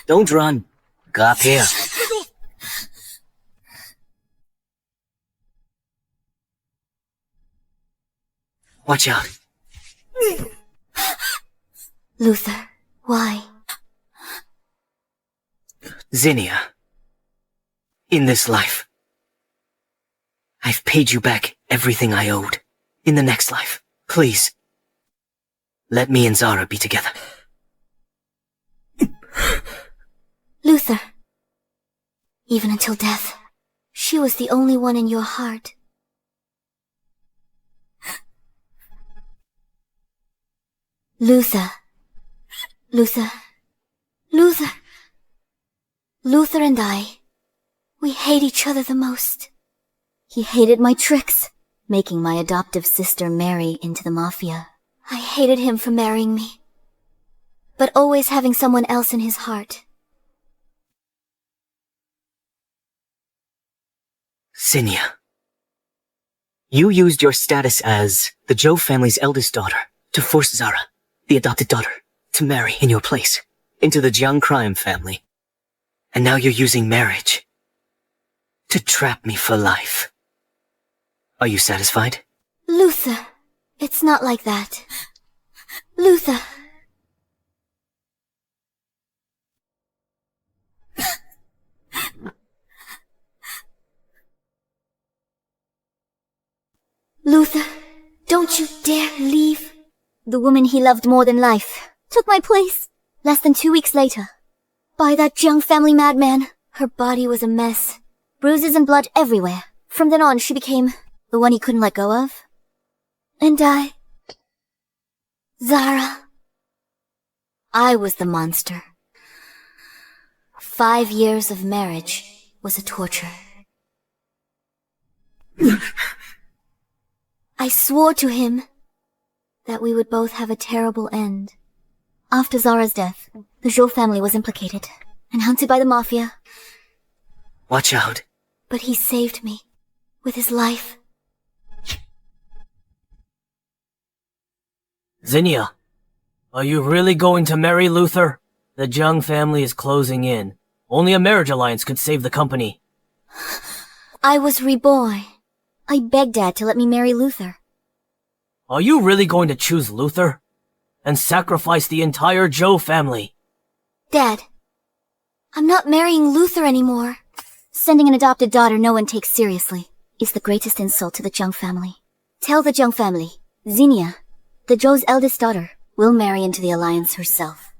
Don't run. Go up here. Watch out. Luther, why? Zinnia. In this life, I've paid you back everything I owed. In the next life, please, let me and Zara be together. Luther. Even until death, she was the only one in your heart. Luther. Luther and I, we hate each other the most. He hated my tricks, making my adoptive sister marry into the mafia. I hated him for marrying me, but always having someone else in his heart. Zinnia. You used your status as the Zhou family's eldest daughter to force Zara, the adopted daughter, to marry in your place, into the Jiang crime family. And now you're using marriage to trap me for life. Are you satisfied? Luther, it's not like that. Luther. Luther, don't you dare leave. The woman he loved more than life took my place less than 2 weeks later. By that Jiang family madman. Her body was a mess. Bruises and blood everywhere. From then on, she became the one he couldn't let go of. And I... Zara. I was the monster. 5 years of marriage was a torture. I swore to him that we would both have a terrible end. After Zara's death, the Zhou family was implicated and hunted by the mafia. Watch out. But he saved me with his life. Zinnia, are you really going to marry Luther? The Jiang family is closing in. Only a marriage alliance could save the company. I was reborn. I begged Dad to let me marry Luther. Are you really going to choose Luther? And sacrifice the entire Zhou family? Dad, I'm not marrying Luther anymore. Sending an adopted daughter no one takes seriously is the greatest insult to the Jiang family. Tell the Jiang family, Zinnia, the Zhou's eldest daughter, will marry into the alliance herself.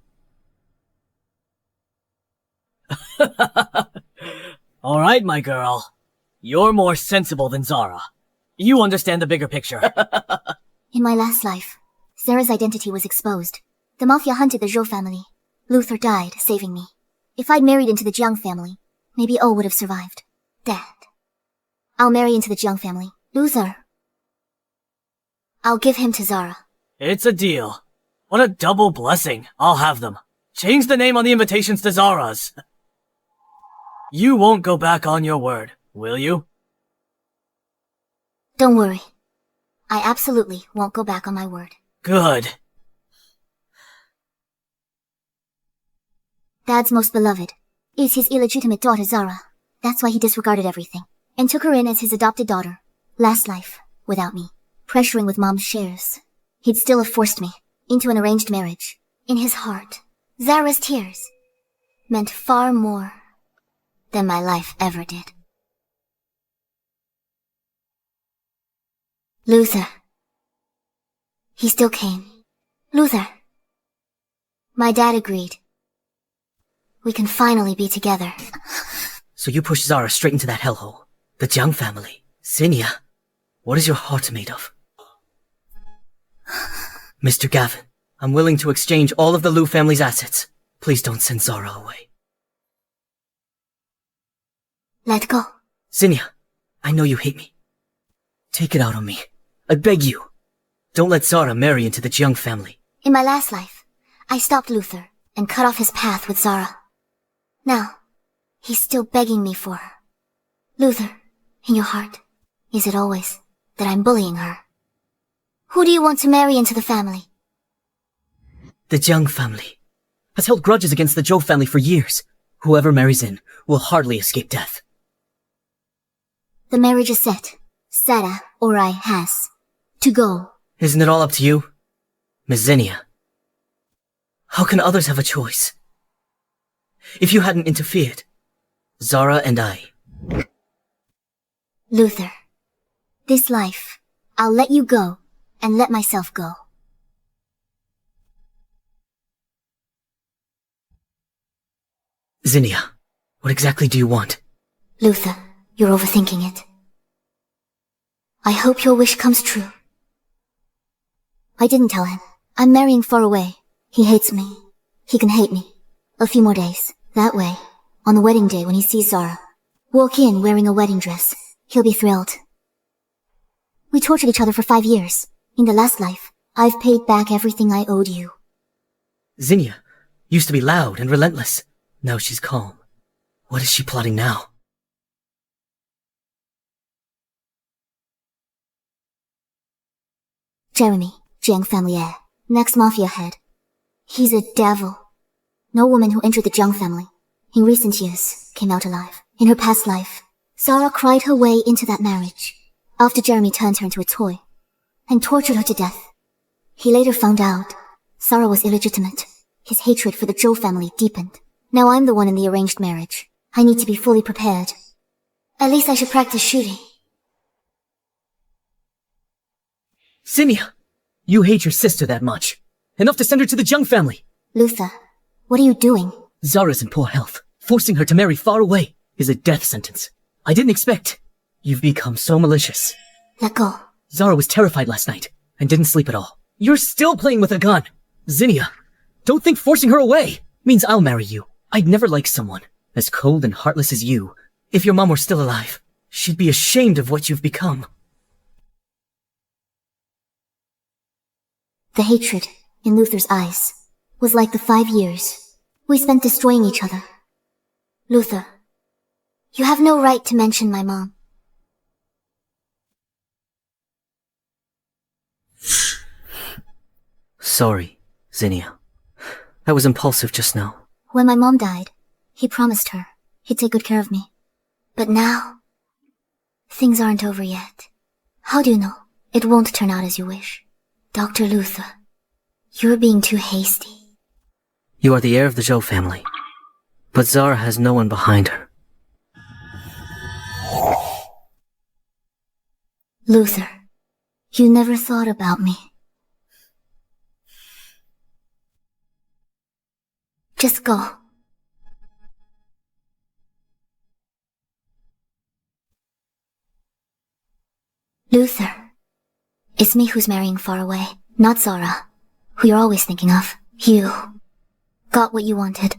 Alright, my girl. You're more sensible than Zara. You understand the bigger picture. In my last life, Zara's identity was exposed. The mafia hunted the Zhou family. Luther died, saving me. If I'd married into the Jiang family, maybe O would have survived. Dad. I'll marry into the Jiang family. Luther. I'll give him to Zara. It's a deal. What a double blessing. I'll have them. Change the name on the invitations to Zara's. You won't go back on your word, will you? Don't worry. I absolutely won't go back on my word. Good. Dad's most beloved is his illegitimate daughter Zara. That's why he disregarded everything and took her in as his adopted daughter. Last life, without me, pressuring with Mom's shares. He'd still have forced me into an arranged marriage. In his heart, Zara's tears meant far more than my life ever did. Luther. He still came. Luther. My dad agreed. We can finally be together. So you push Zara straight into that hellhole. The Jiang family. Zinnia, what is your heart made of? Mr. Gavin, I'm willing to exchange all of the Liu family's assets. Please don't send Zara away. Let go. Zinnia, I know you hate me. Take it out on me. I beg you. Don't let Zara marry into the Jiang family. In my last life, I stopped Luther and cut off his path with Zara. Now, he's still begging me for her. Luther, in your heart, is it always that I'm bullying her? Who do you want to marry into the family? The Jiang family. has held grudges against the Zhou family for years. Whoever marries in will hardly escape death. The marriage is set. Sada, or I, has to go. Isn't it all up to you? Miss Zinnia. How can others have a choice? If you hadn't interfered, Zara and I... Luther, this life, I'll let you go, and let myself go. Zinnia, what exactly do you want? Luther, you're overthinking it. I hope your wish comes true. I didn't tell him. I'm marrying far away. He hates me. He can hate me. A few more days. That way, on the wedding day when he sees Zara, walk in wearing a wedding dress, he'll be thrilled. We tortured each other for 5 years. In the last life, I've paid back everything I owed you. Zinnia used to be loud and relentless. Now she's calm. What is she plotting now? Jeremy, Jiang family heir, next mafia head. He's a devil. No woman who entered the Jiang family in recent years came out alive. In her past life, Zara cried her way into that marriage after Jeremy turned her into a toy and tortured her to death. He later found out Zara was illegitimate. His hatred for the Zhou family deepened. Now I'm the one in the arranged marriage. I need to be fully prepared. At least I should practice shooting. Zinnia, you hate your sister that much. Enough to send her to the Jiang family. Luther, what are you doing? Zara's in poor health. Forcing her to marry far away is a death sentence. I didn't expect. You've become so malicious. Let go. Zara was terrified last night and didn't sleep at all. You're still playing with a gun. Zinnia, don't think forcing her away means I'll marry you. I'd never like someone as cold and heartless as you. If your mom were still alive, she'd be ashamed of what you've become. The hatred in Luther's eyes was like the 5 years we spent destroying each other. Luther, you have no right to mention my mom. Sorry, Zinnia. I was impulsive just now. When my mom died, he promised her he'd take good care of me. But now, things aren't over yet. How do you know it won't turn out as you wish? Dr. Luther, you're being too hasty. You are the heir of the Zhou family, but Zara has no one behind her. Luther, you never thought about me. Just go. Luther, it's me who's marrying far away, not Zara, who you're always thinking of. You got what you wanted.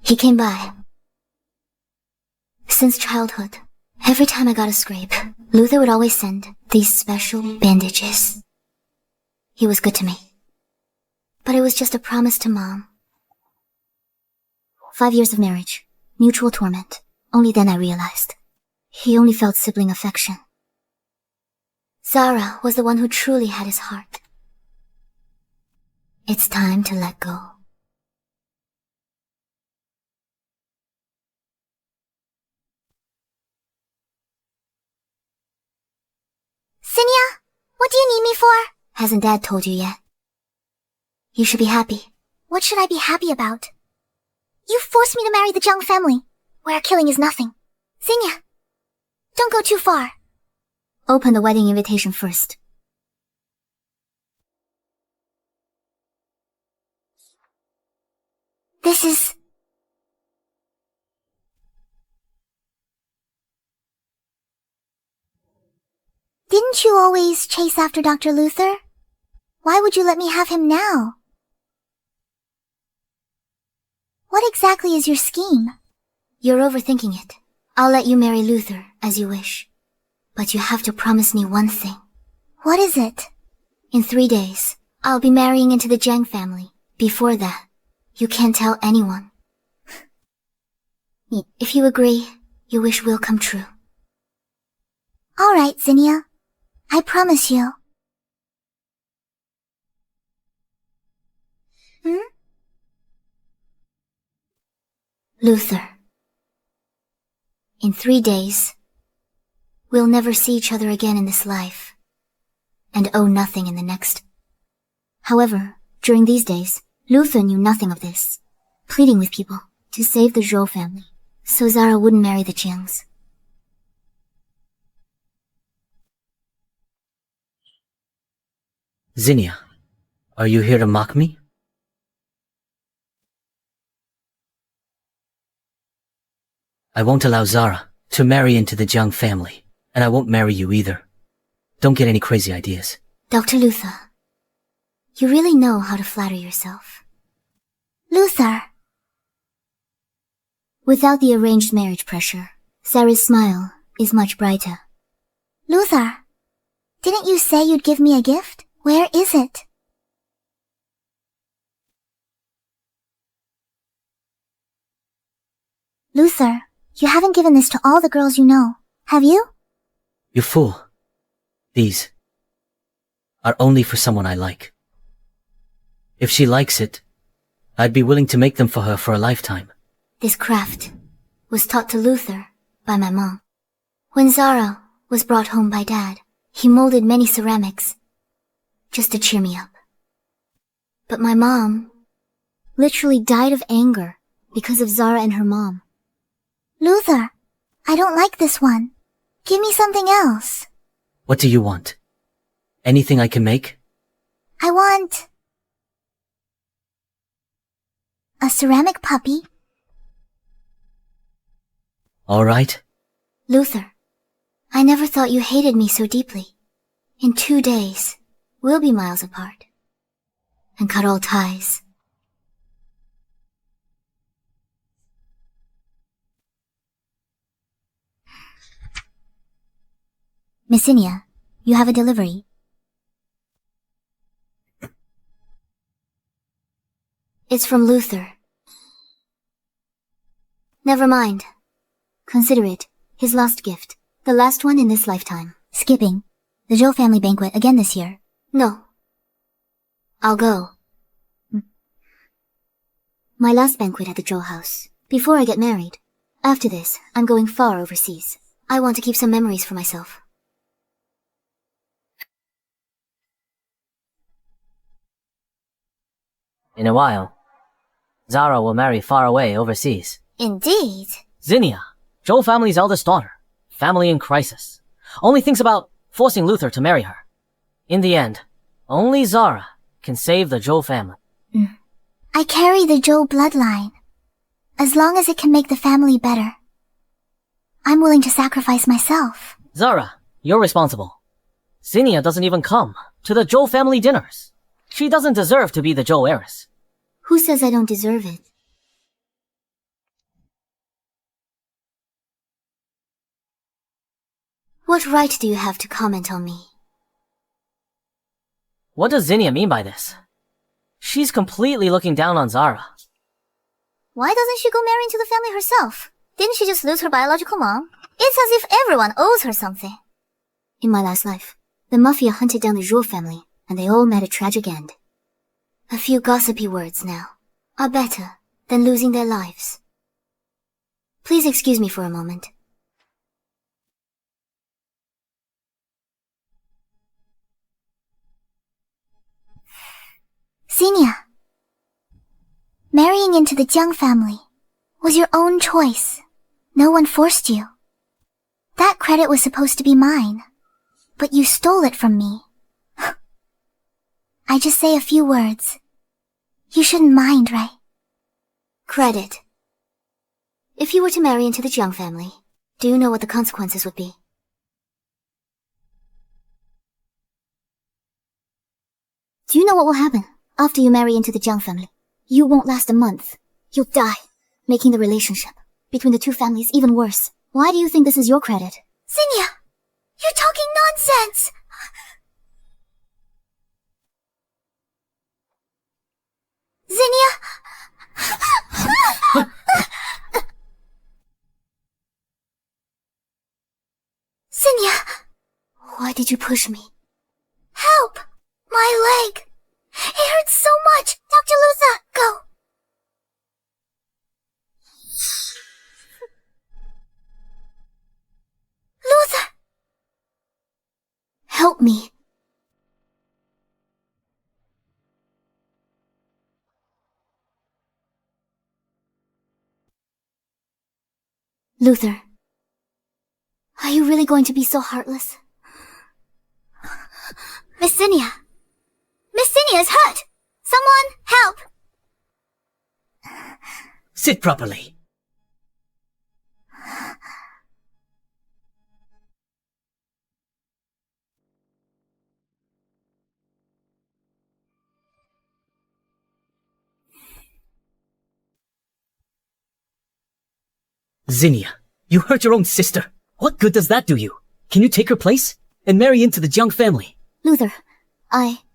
He came by. Since childhood, every time I got a scrape, Luther would always send these special bandages. He was good to me. But it was just a promise to Mom. 5 years of marriage, mutual torment. Only then I realized he only felt sibling affection. Zara was the one who truly had his heart. It's time to let go. Zinnia, what do you need me for? Hasn't Dad told you yet? You should be happy. What should I be happy about? You forced me to marry the Jiang family, where killing is nothing. Zinnia, don't go too far. Open the wedding invitation first. This is... Didn't you always chase after Dr. Luther? Why would you let me have him now? What exactly is your scheme? You're overthinking it. I'll let you marry Luther as you wish. But you have to promise me one thing. What is it? In 3 days, I'll be marrying into the Jiang family. Before that, you can't tell anyone. If you agree, your wish will come true. Alright, Zinnia. I promise you. Luther. In 3 days, we'll never see each other again in this life, and owe nothing in the next. However, during these days, Luther knew nothing of this, pleading with people to save the Zhou family, so Zara wouldn't marry the Jiangs. Zinnia, are you here to mock me? I won't allow Zara to marry into the Jiang family, and I won't marry you either. Don't get any crazy ideas. Dr. Luther, you really know how to flatter yourself. Luther! Without the arranged marriage pressure, Zara's smile is much brighter. Luther, didn't you say you'd give me a gift? Where is it? Luther, you haven't given this to all the girls you know, have you? You fool. These are only for someone I like. If she likes it, I'd be willing to make them for her for a lifetime. This craft was taught to Luther by my mom. When Zara was brought home by Dad, he molded many ceramics just to cheer me up. But my mom literally died of anger because of Zara and her mom. Luther, I don't like this one. Give me something else. What do you want? Anything I can make? I want a ceramic puppy. All right. Luther, I never thought you hated me so deeply. In 2 days, we'll be miles apart and cut all ties. Miss Inia, you have a delivery. It's from Luther. Never mind. Consider it his last gift, the last one in this lifetime. Skipping the Zhou family banquet again this year. No. I'll go. My last banquet at the Zhou house, before I get married. After this, I'm going far overseas. I want to keep some memories for myself. In a while, Zara will marry far away overseas. Indeed. Zinnia, Zhou family's eldest daughter. Family in crisis. Only thinks about forcing Luther to marry her. In the end, only Zara can save the Zhou family. I carry the Zhou bloodline. As long as it can make the family better, I'm willing to sacrifice myself. Zara, you're responsible. Zinnia doesn't even come to the Zhou family dinners. She doesn't deserve to be the Zhou heiress. Who says I don't deserve it? What right do you have to comment on me? What does Zinnia mean by this? She's completely looking down on Zara. Why doesn't she go marry into the family herself? Didn't she just lose her biological mom? It's as if everyone owes her something. In my last life, the mafia hunted down the Zhou family, and they all met a tragic end. A few gossipy words now are better than losing their lives. Please excuse me for a moment. Zinnia, marrying into the Jiang family was your own choice. No one forced you. That credit was supposed to be mine, but you stole it from me. I just say a few words. You shouldn't mind, right? Credit. If you were to marry into the Jiang family, do you know what the consequences would be? Do you know what will happen after you marry into the Jiang family? You won't last a month. You'll die, making the relationship between the two families even worse. Why do you think this is your credit? Zinnia! You're talking nonsense! Zinnia! Zinnia! Why did did you push me? Help! My leg! It hurts so much! Dr. Luther, go! Luther! Help me. Luther, are you really going to be so heartless? Miss Zinnia! Miss Zinnia's hurt! Someone, help! Sit properly. Zinnia, you hurt your own sister. What good does that do you? Can you take her place and marry into the Jiang family? Luther,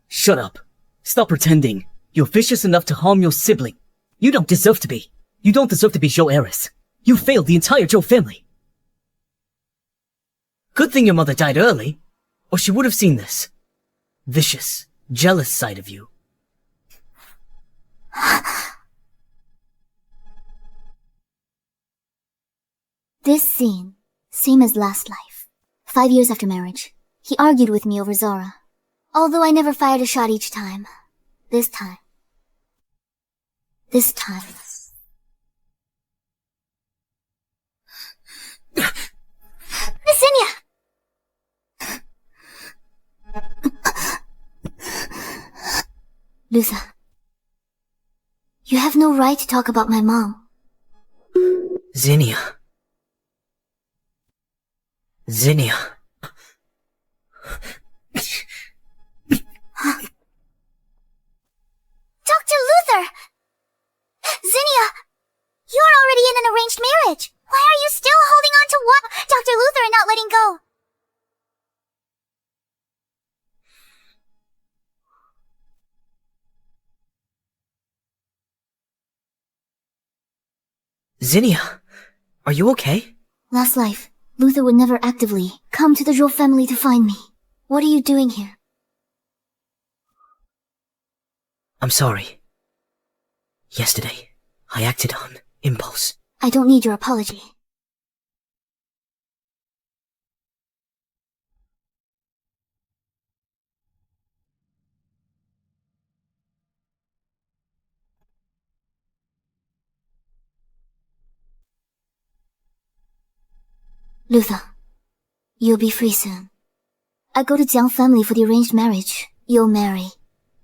Shut up. Stop pretending. You're vicious enough to harm your sibling. You don't deserve to be. You don't deserve to be Zhou heiress. You failed the entire Zhou family. Good thing your mother died early, or she would have seen this vicious, jealous side of you. This scene, same as last life. 5 years after marriage, he argued with me over Zara. Although I never fired a shot each time. This time. Miss Zinnia! Luther, you have no right to talk about my mom. Zinnia. Dr. Luther! Zinnia, you're already in an arranged marriage. Why are you still holding on to what? Dr. Luther and not letting go? Zinnia, are you okay? Last life, Luther would never actively come to the Zhou family to find me. What are you doing here? I'm sorry. Yesterday, I acted on impulse. I don't need your apology. Luther, you'll be free soon. I go to Jiang family for the arranged marriage. You'll marry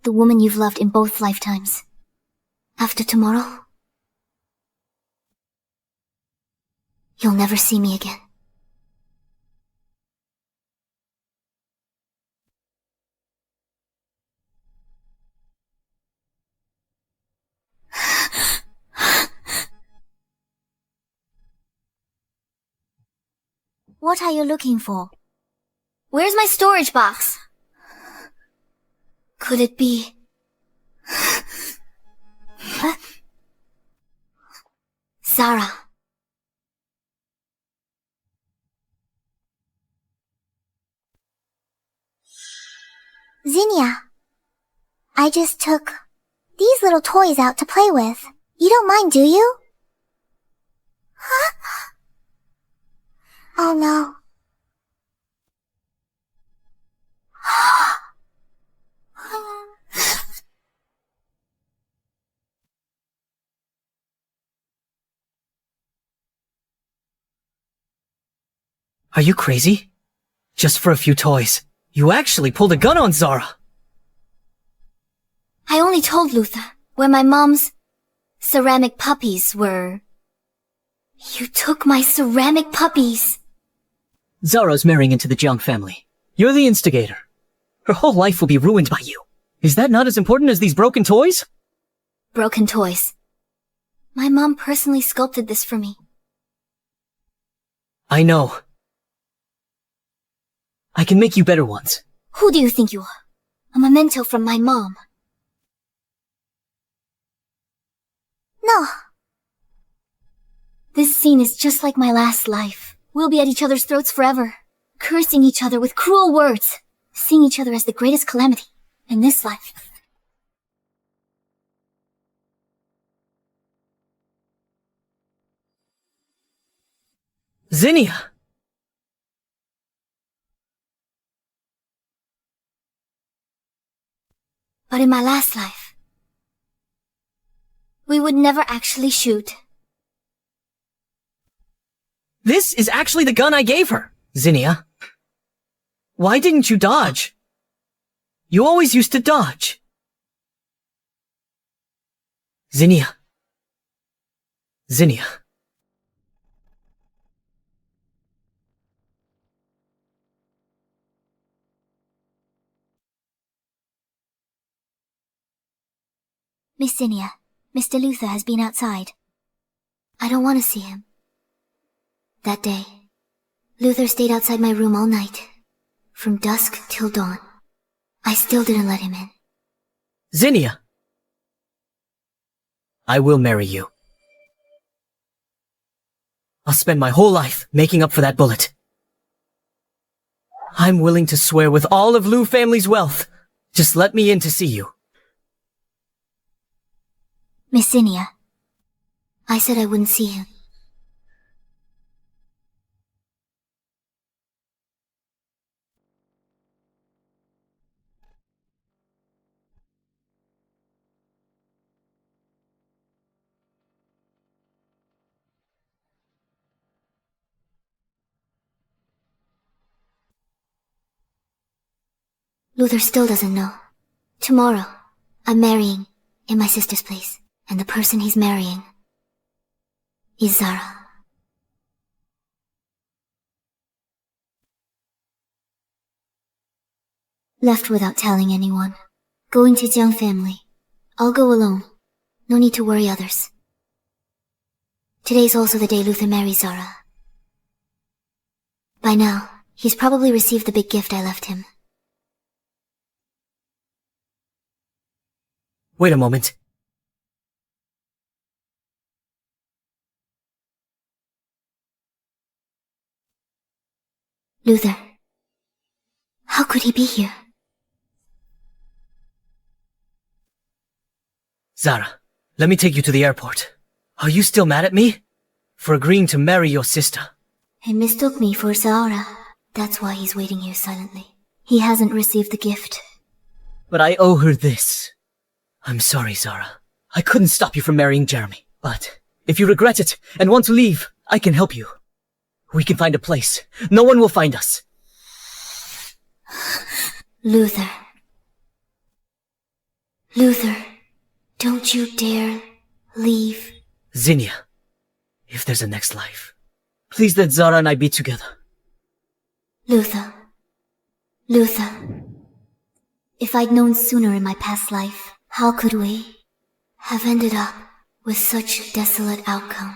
the woman you've loved in both lifetimes. After tomorrow, you'll never see me again. What are you looking for? Where's my storage box? Could it be... Huh? Sarah. Zinnia, I just took these little toys out to play with. You don't mind, do you? Huh? Oh no. Are you crazy? Just for a few toys. You actually pulled a gun on Zara. I only told Luther where my mom's ceramic puppies were. You took my ceramic puppies. Zara's marrying into the Jiang family. You're the instigator. Her whole life will be ruined by you. Is that not as important as these broken toys? Broken toys. My mom personally sculpted this for me. I know. I can make you better ones. Who do you think you are? A memento from my mom. No. This scene is just like my last life. We'll be at each other's throats forever. cursing each other with cruel words, seeing each other as the greatest calamity in this life. Zinnia! But in my last life, we would never actually shoot. This is actually the gun I gave her, Zinnia. Why didn't you dodge? You always used to dodge. Zinnia. Zinnia. Miss Zinnia, Mr. Luther has been outside. I don't want to see him. That day, Luther stayed outside my room all night, from dusk till dawn. I still didn't let him in. Zinnia! I will marry you. I'll spend my whole life making up for that bullet. I'm willing to swear with all of Liu family's wealth. Just let me in to see you. Miss Zinnia, I said I wouldn't see him. Luther still doesn't know. Tomorrow, I'm marrying in my sister's place, and the person he's marrying is Zara. Left without telling anyone. Going to Jiang family. I'll go alone. No need to worry others. Today's also the day Luther marries Zara. By now, he's probably received the big gift I left him. Wait a moment. Luther. How could he be here? Zara, let me take you to the airport. Are you still mad at me? For agreeing to marry your sister? He mistook me for Zara. That's why he's waiting here silently. He hasn't received the gift. But I owe her this. I'm sorry, Zara. I couldn't stop you from marrying Jeremy. But if you regret it and want to leave, I can help you. We can find a place. No one will find us. Luther. Luther, don't you dare leave. Zinnia, if there's a next life, please let Zara and I be together. Luther. Luther. If I'd known sooner in my past life, how could we have ended up with such a desolate outcome?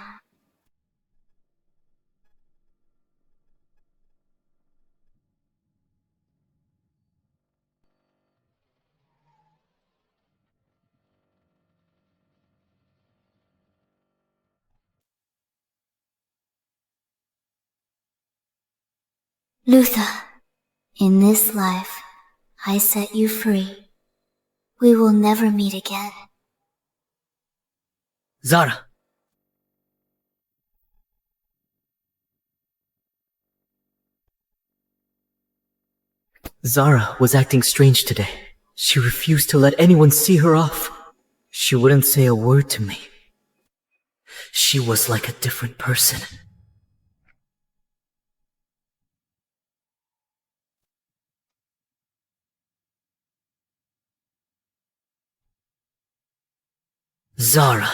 Luther, in this life, I set you free. We will never meet again. Zara. Zara was acting strange today. She refused to let anyone see her off. She wouldn't say a word to me. She was like a different person. Zara.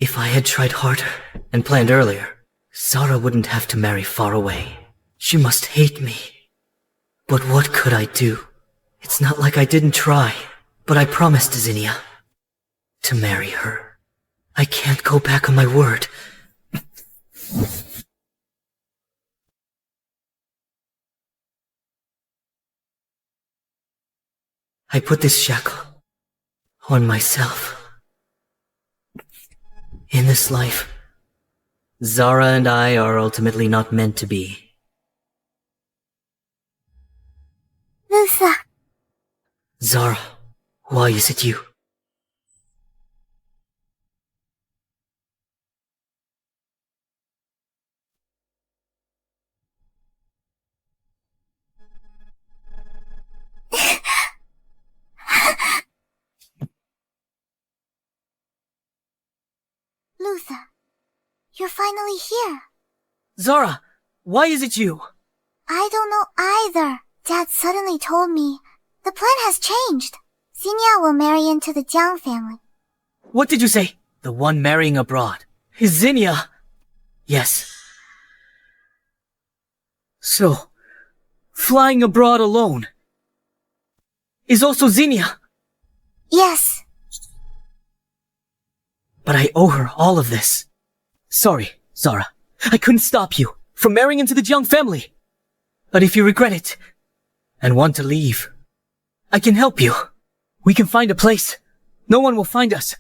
If I had tried harder and planned earlier, Zara wouldn't have to marry far away. She must hate me. But what could I do? It's not like I didn't try, but I promised Zinnia to marry her. I can't go back on my word. I put this shackle on myself. In this life, Zara and I are ultimately not meant to be. Luther. Zara, why is it you? Luther, you're finally here. Zara, why is it you? I don't know either. Dad suddenly told me. The plan has changed. Xenia will marry into the Jiang family. What did you say? The one marrying abroad. Is Xenia? Yes. So, flying abroad alone is also Xenia. Yes. But I owe her all of this. Sorry, Zara. I couldn't stop you from marrying into the Jiang family. But if you regret it and want to leave, I can help you. We can find a place. No one will find us.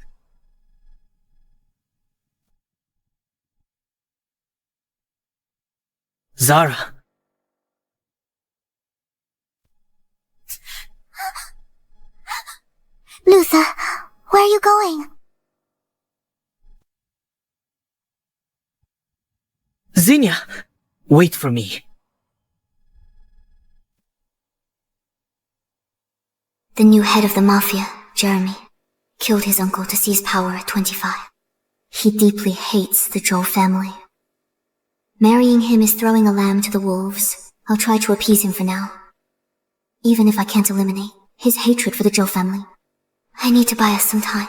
Zara. Luther, where are you going? Xenia, wait for me. The new head of the mafia, Jeremy, killed his uncle to seize power at 25. He deeply hates the Zhou family. Marrying him is throwing a lamb to the wolves. I'll try to appease him for now. Even if I can't eliminate his hatred for the Zhou family, I need to buy us some time.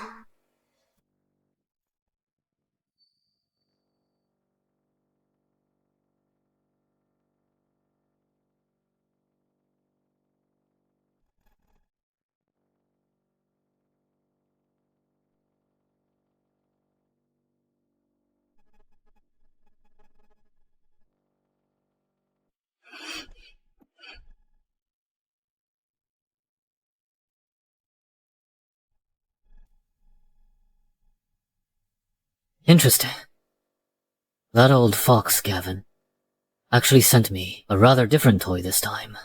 Interesting. That old fox, Gavin, actually sent me a rather different toy this time.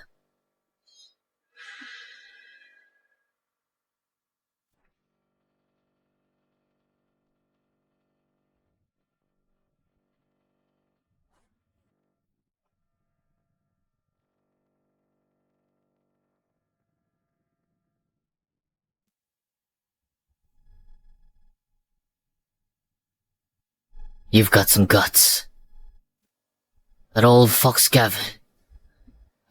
You've got some guts. That old fox Gavin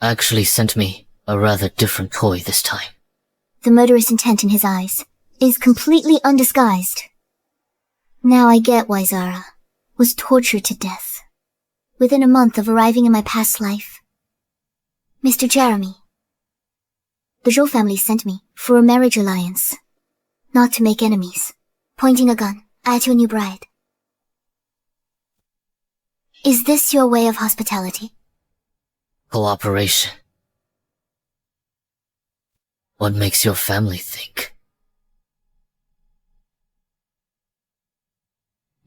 actually sent me a rather different toy this time. The murderous intent in his eyes is completely undisguised. Now I get why Zara was tortured to death within a month of arriving in my past life. Mr. Jeremy, the Zhou family sent me for a marriage alliance, not to make enemies, pointing a gun at your new bride. Is this your way of hospitality? Cooperation. What makes your family think?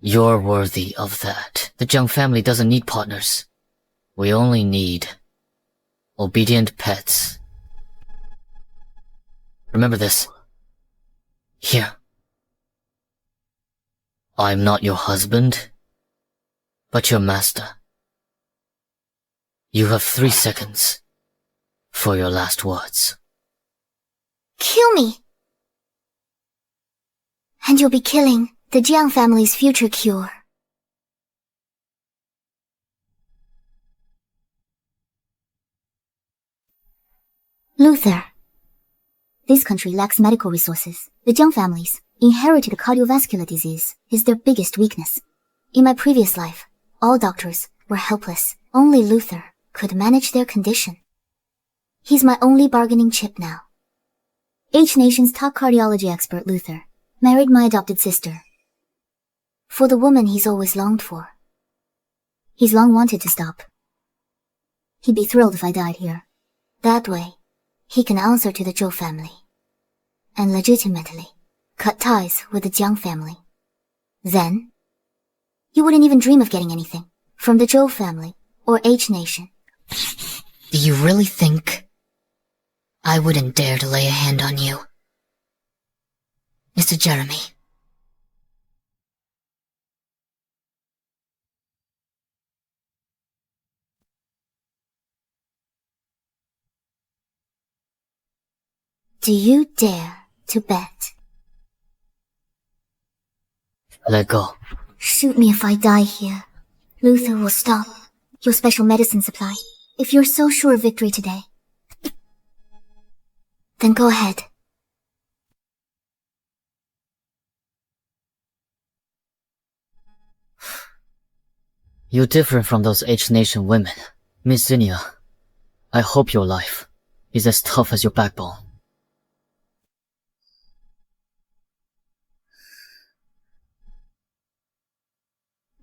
You're worthy of that. The Jiang family doesn't need partners. We only need obedient pets. Remember this. Here. I'm not your husband, but your master. You have 3 seconds for your last words. Kill me! And you'll be killing the Jiang family's future cure. Luther. This country lacks medical resources. The Jiang families inherited cardiovascular disease is their biggest weakness. In my previous life, all doctors were helpless. Only Luther could manage their condition. He's my only bargaining chip now. H Nation's top cardiology expert, Luther, married my adopted sister. For the woman he's always longed for. He's long wanted to stop. He'd be thrilled if I died here. That way, he can answer to the Zhou family. And legitimately cut ties with the Jiang family. Then, you wouldn't even dream of getting anything from the Zhou family or H Nation. Do you really think I wouldn't dare to lay a hand on you. Mr. Jeremy. Do you dare to bet? Let go. Shoot me if I die here. Luther will stop your special medicine supply. If you're so sure of victory today, then go ahead. You're different from those H-Nation women. Miss Zinnia, I hope your life is as tough as your backbone.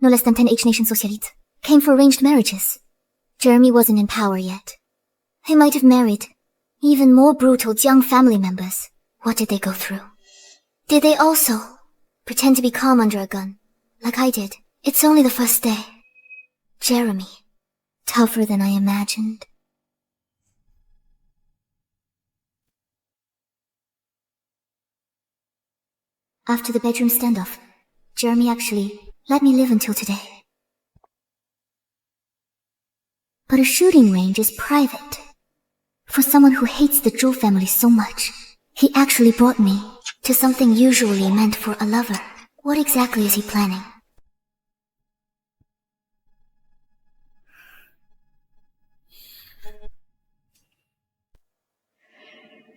No less than 10 H-Nation socialites came for arranged marriages. Jeremy wasn't in power yet. They might have married even more brutal young family members. What did they go through? Did they also pretend to be calm under a gun, like I did? It's only the first day. Jeremy, tougher than I imagined. After the bedroom standoff, Jeremy actually let me live until today. But a shooting range is private. For someone who hates the Zhou family so much, he actually brought me to something usually meant for a lover. What exactly is he planning?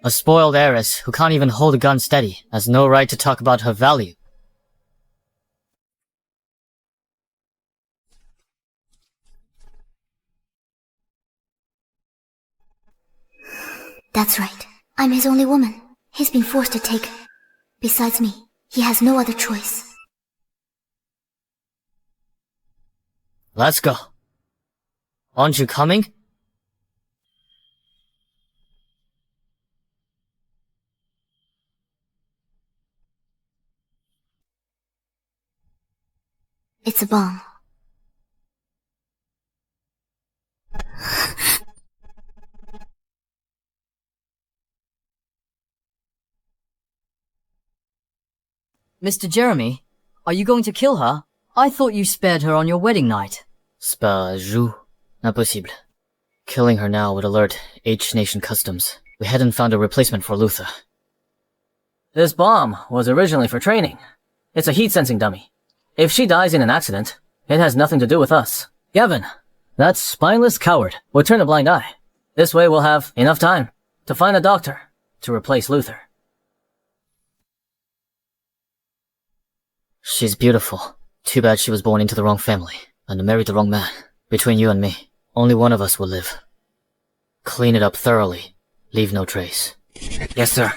A spoiled heiress who can't even hold a gun steady has no right to talk about her value. That's right. I'm his only woman. He's been forced to take. Besides me, he has no other choice. Let's go. Aren't you coming? It's a bomb. Mr. Jeremy, are you going to kill her? I thought you spared her on your wedding night. Joue. Impossible. Killing her now would alert H-Nation Customs. We hadn't found a replacement for Luther. This bomb was originally for training. It's a heat-sensing dummy. If she dies in an accident, it has nothing to do with us. Gavin, that spineless coward would turn a blind eye. This way we'll have enough time to find a doctor to replace Luther. She's beautiful. Too bad she was born into the wrong family and married the wrong man. Between you and me, only one of us will live. Clean it up thoroughly. Leave no trace. Yes, sir.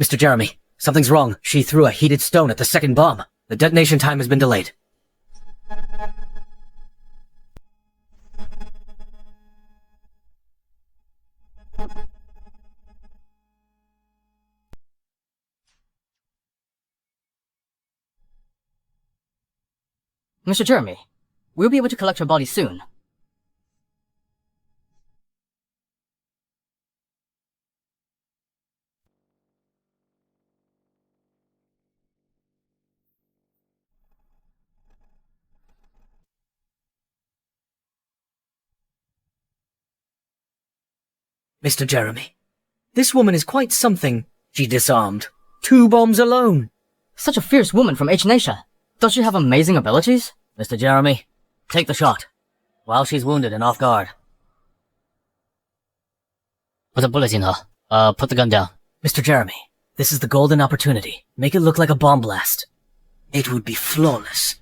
Mr. Jeremy, something's wrong. She threw a heated stone at the second bomb. The detonation time has been delayed. Mr. Jeremy, we'll be able to collect her body soon. Mr. Jeremy, this woman is quite something. She disarmed 2 bombs alone. Such a fierce woman from H-Nation. Does she have amazing abilities? Mr. Jeremy, take the shot, while she's wounded and off guard. Put a bullet in her. Put the gun down. Mr. Jeremy, this is the golden opportunity. Make it look like a bomb blast. It would be flawless.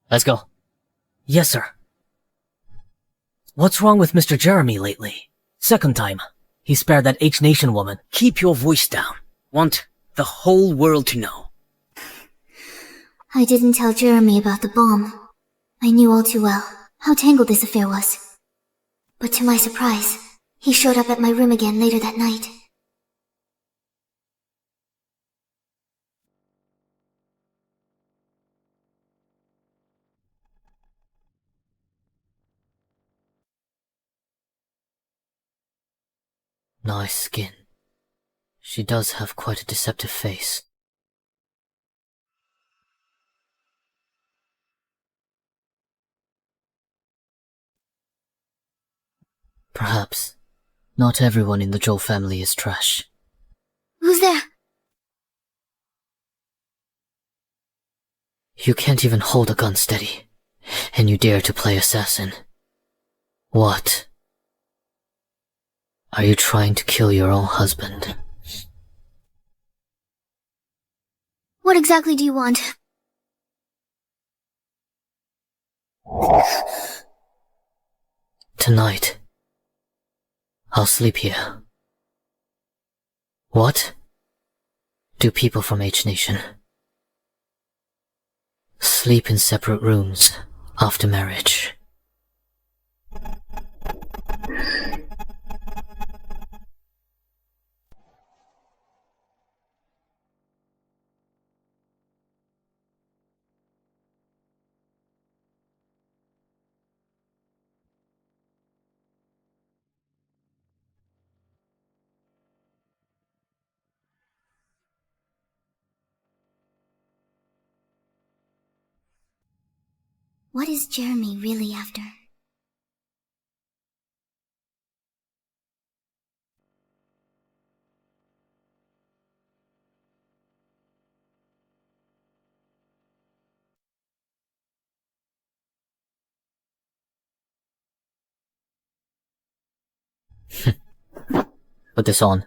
Let's go. Yes, sir. What's wrong with Mr. Jeremy lately? Second time, he spared that H-Nation woman. Keep your voice down. Want the whole world to know. I didn't tell Jeremy about the bomb. I knew all too well how tangled this affair was. But to my surprise, he showed up at my room again later that night. Nice skin. She does have quite a deceptive face. Perhaps not everyone in the Joel family is trash. Who's there? You can't even hold a gun steady, and you dare to play assassin. What? Are you trying to kill your own husband? What exactly do you want? Tonight, I'll sleep here. What? Do people from H Nation sleep in separate rooms after marriage? What is Jeremy really after? Put this on.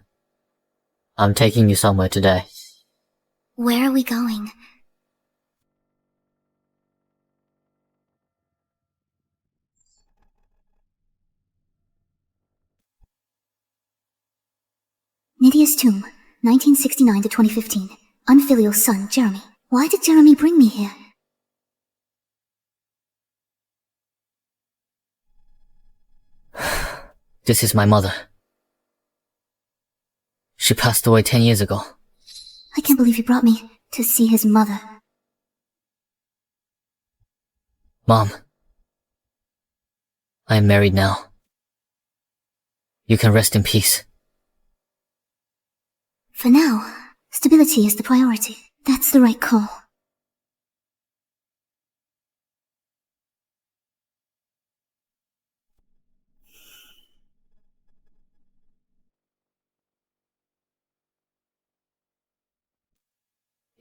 I'm taking you somewhere today. Where are we going? Nydia's tomb, 1969 to 2015. Unfilial son, Jeremy. Why did Jeremy bring me here? This is my mother. She passed away 10 years ago. I can't believe he brought me to see his mother. Mom, I am married now. You can rest in peace. For now, stability is the priority. That's the right call.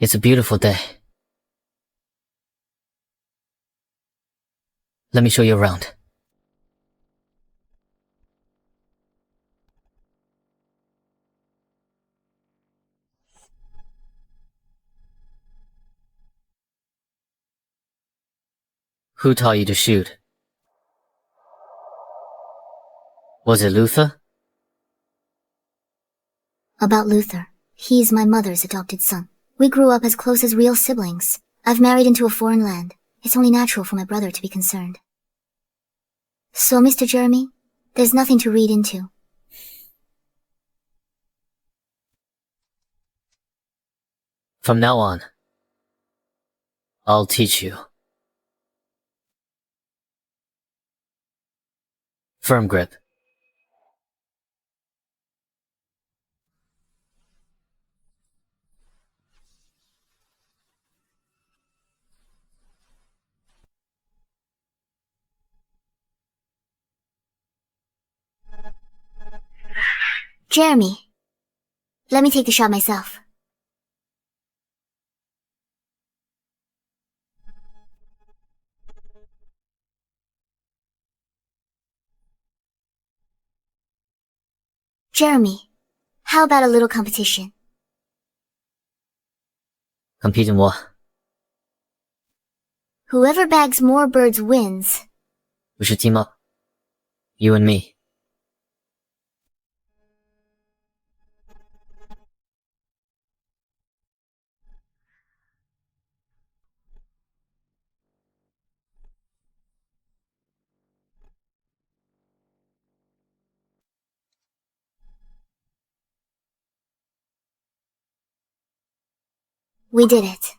It's a beautiful day. Let me show you around. Who taught you to shoot? Was it Luther? About Luther. He's my mother's adopted son. We grew up as close as real siblings. I've married into a foreign land. It's only natural for my brother to be concerned. So, Mr. Jeremy, there's nothing to read into. From now on, I'll teach you. Firm grip. Jeremy, let me take the shot myself. Jeremy, how about a little competition? Compete in what? Whoever bags more birds wins. We should team up. You and me. We did it.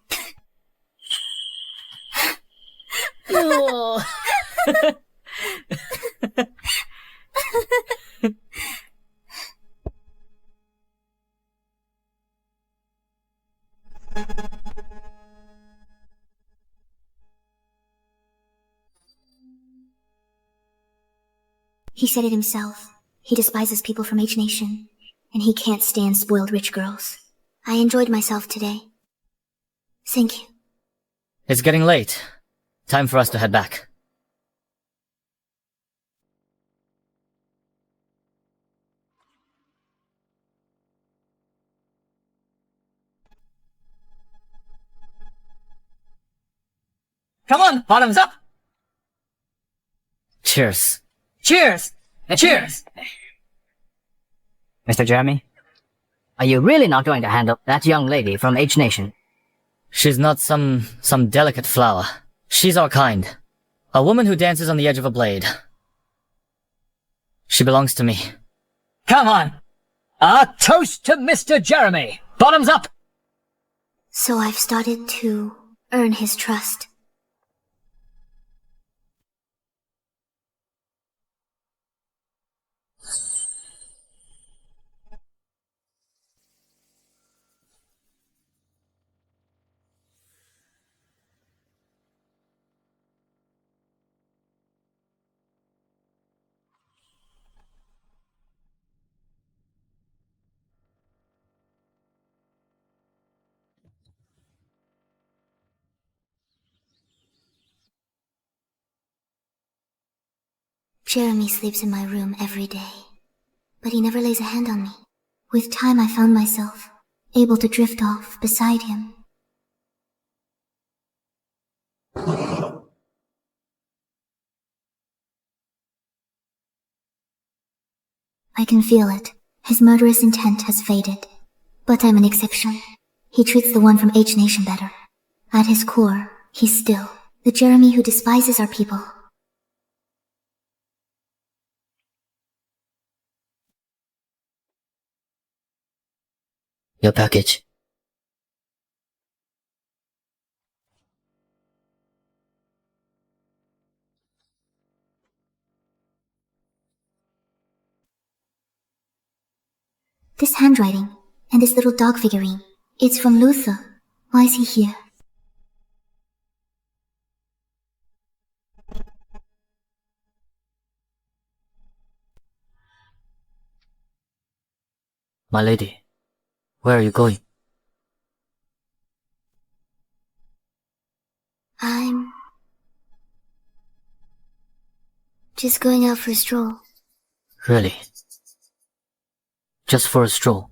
He said it himself. He despises people from H Nation, and he can't stand spoiled rich girls. I enjoyed myself today. Thank you. It's getting late. Time for us to head back. Come on, bottoms up! Cheers. Cheers! Cheers! Mr. Jeremy, are you really not going to handle that young lady from H Nation? She's not some delicate flower. She's our kind. A woman who dances on the edge of a blade. She belongs to me. Come on! A toast to Mr. Jeremy! Bottoms up! So I've started to earn his trust. Jeremy sleeps in my room every day, but he never lays a hand on me. With time I found myself able to drift off beside him. I can feel it. His murderous intent has faded. But I'm an exception. He treats the one from H Nation better. At his core, he's still the Jeremy who despises our people. Your package. This handwriting, and this little dog figurine, it's from Luther. Why is he here? My lady, where are you going? I'm just going out for a stroll. Really? Just for a stroll?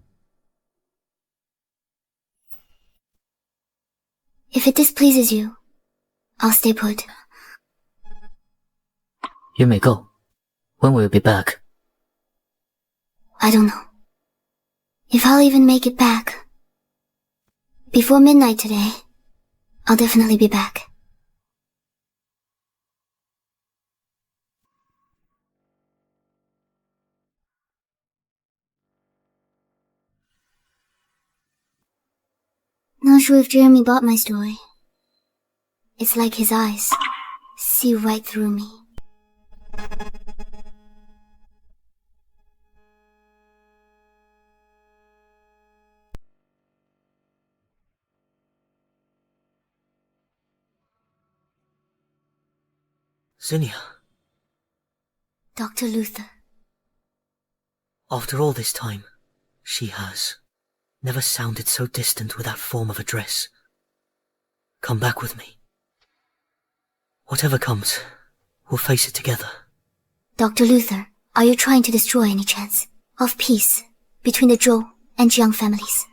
If it displeases you, I'll stay put. You may go. When will you be back? I don't know. If I'll even make it back. Before midnight today, I'll definitely be back. Not sure if Jeremy bought my story. It's like his eyes see right through me. Zinnia, Dr. Luther. after all this time, she has never sounded so distant with that form of address. Come back with me. Whatever comes, we'll face it together. Dr. Luther, are you trying to destroy any chance of peace between the Zhou and Jiang families?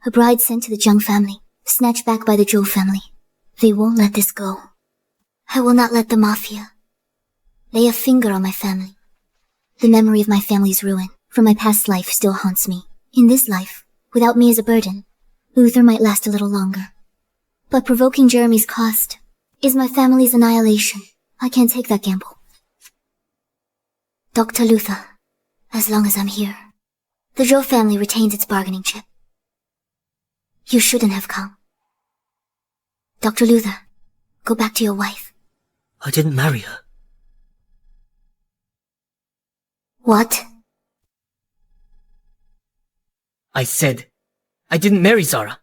A bride sent to the Jiang family, snatched back by the Zhou family. They won't let this go. I will not let the mafia lay a finger on my family. The memory of my family's ruin from my past life still haunts me. In this life, without me as a burden, Luther might last a little longer. But provoking Jeremy's cost is my family's annihilation. I can't take that gamble. Dr. Luther, as long as I'm here, the Zhou family retains its bargaining chip. You shouldn't have come. Dr. Luther, go back to your wife. I didn't marry her. What? I said, I didn't marry Zara.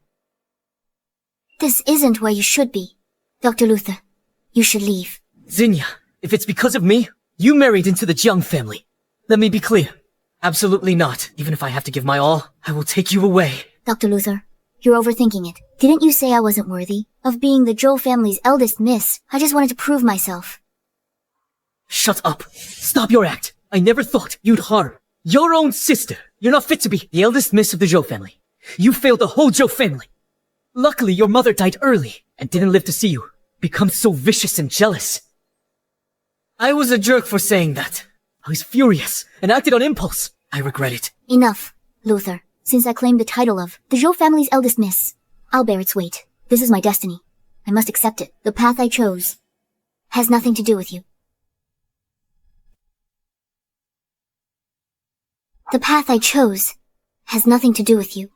This isn't where you should be. Dr. Luther, you should leave. Zinnia, if it's because of me, You married into the Jiang family. Let me be clear. Absolutely not. Even if I have to give my all, I will take you away. Dr. Luther, you're overthinking it. Didn't you say I wasn't worthy of being the Zhou family's eldest miss? I just wanted to prove myself. Shut up. Stop your act. I never thought you'd harm your own sister. You're not fit to be the eldest miss of the Zhou family. You failed the whole Zhou family. Luckily, your mother died early and didn't live to see you become so vicious and jealous. I was a jerk for saying that. I was furious and acted on impulse. I regret it. Enough, Luther. Since I claimed the title of the Zhou family's eldest miss, I'll bear its weight. This is my destiny. I must accept it. The path I chose has nothing to do with you. The path I chose has nothing to do with you.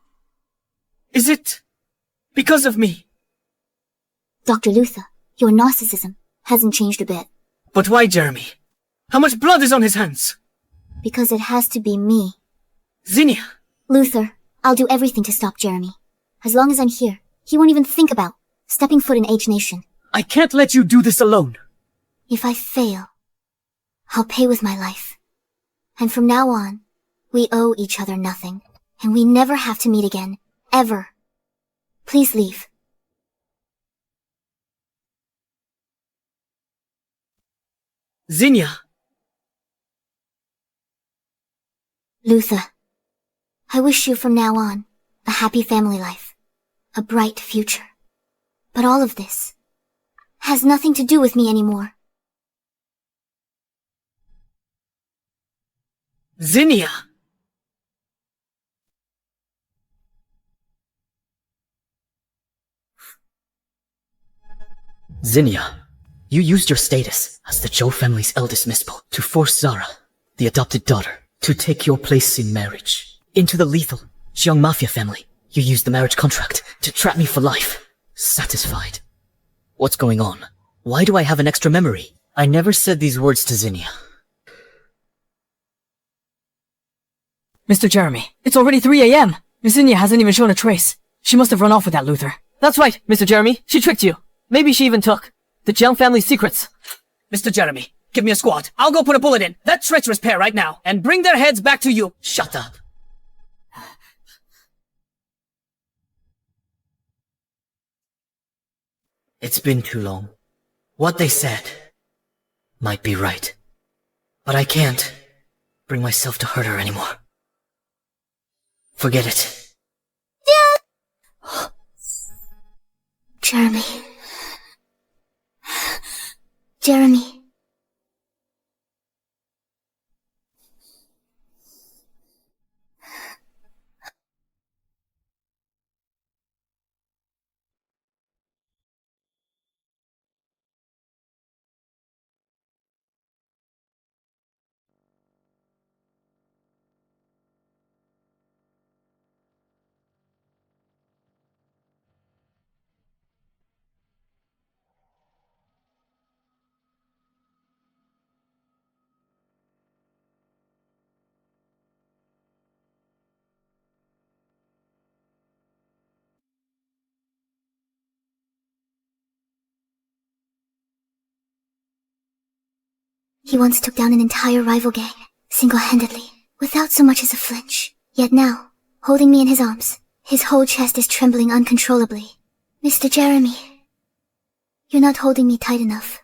Is it because of me? Dr. Luther, your narcissism hasn't changed a bit. But why, Jeremy? How much blood is on his hands? Because it has to be me. Zinnia! Luther, I'll do everything to stop Jeremy. As long as I'm here, he won't even think about stepping foot in H Nation. I can't let you do this alone. If I fail, I'll pay with my life. And from now on, we owe each other nothing. And we never have to meet again. Ever. Please leave. Zinnia! Luther, I wish you from now on a happy family life, a bright future. But all of this has nothing to do with me anymore. Zinnia! Zinnia, you used your status as the Zhou family's eldest mispo to force Zara, the adopted daughter, to take your place in marriage. Into the lethal Jiang Mafia family. You used the marriage contract to trap me for life. Satisfied. What's going on? Why do I have an extra memory? I never said these words to Zinnia. Mr. Jeremy, it's already 3 a.m. Miss Zinnia hasn't even shown a trace. She must have run off with that Luther. That's right, Mr. Jeremy. She tricked you. Maybe she even took the Jiang family's secrets. Mr. Jeremy, give me a squad. I'll go put a bullet in that treacherous pair right now and bring their heads back to you. Shut up. It's been too long. What they said might be right. But I can't bring myself to hurt her anymore. Forget it. Jeremy. Jeremy. He once took down an entire rival gang, single-handedly, without so much as a flinch. Yet now, holding me in his arms, his whole chest is trembling uncontrollably. Mr. Jeremy, you're not holding me tight enough.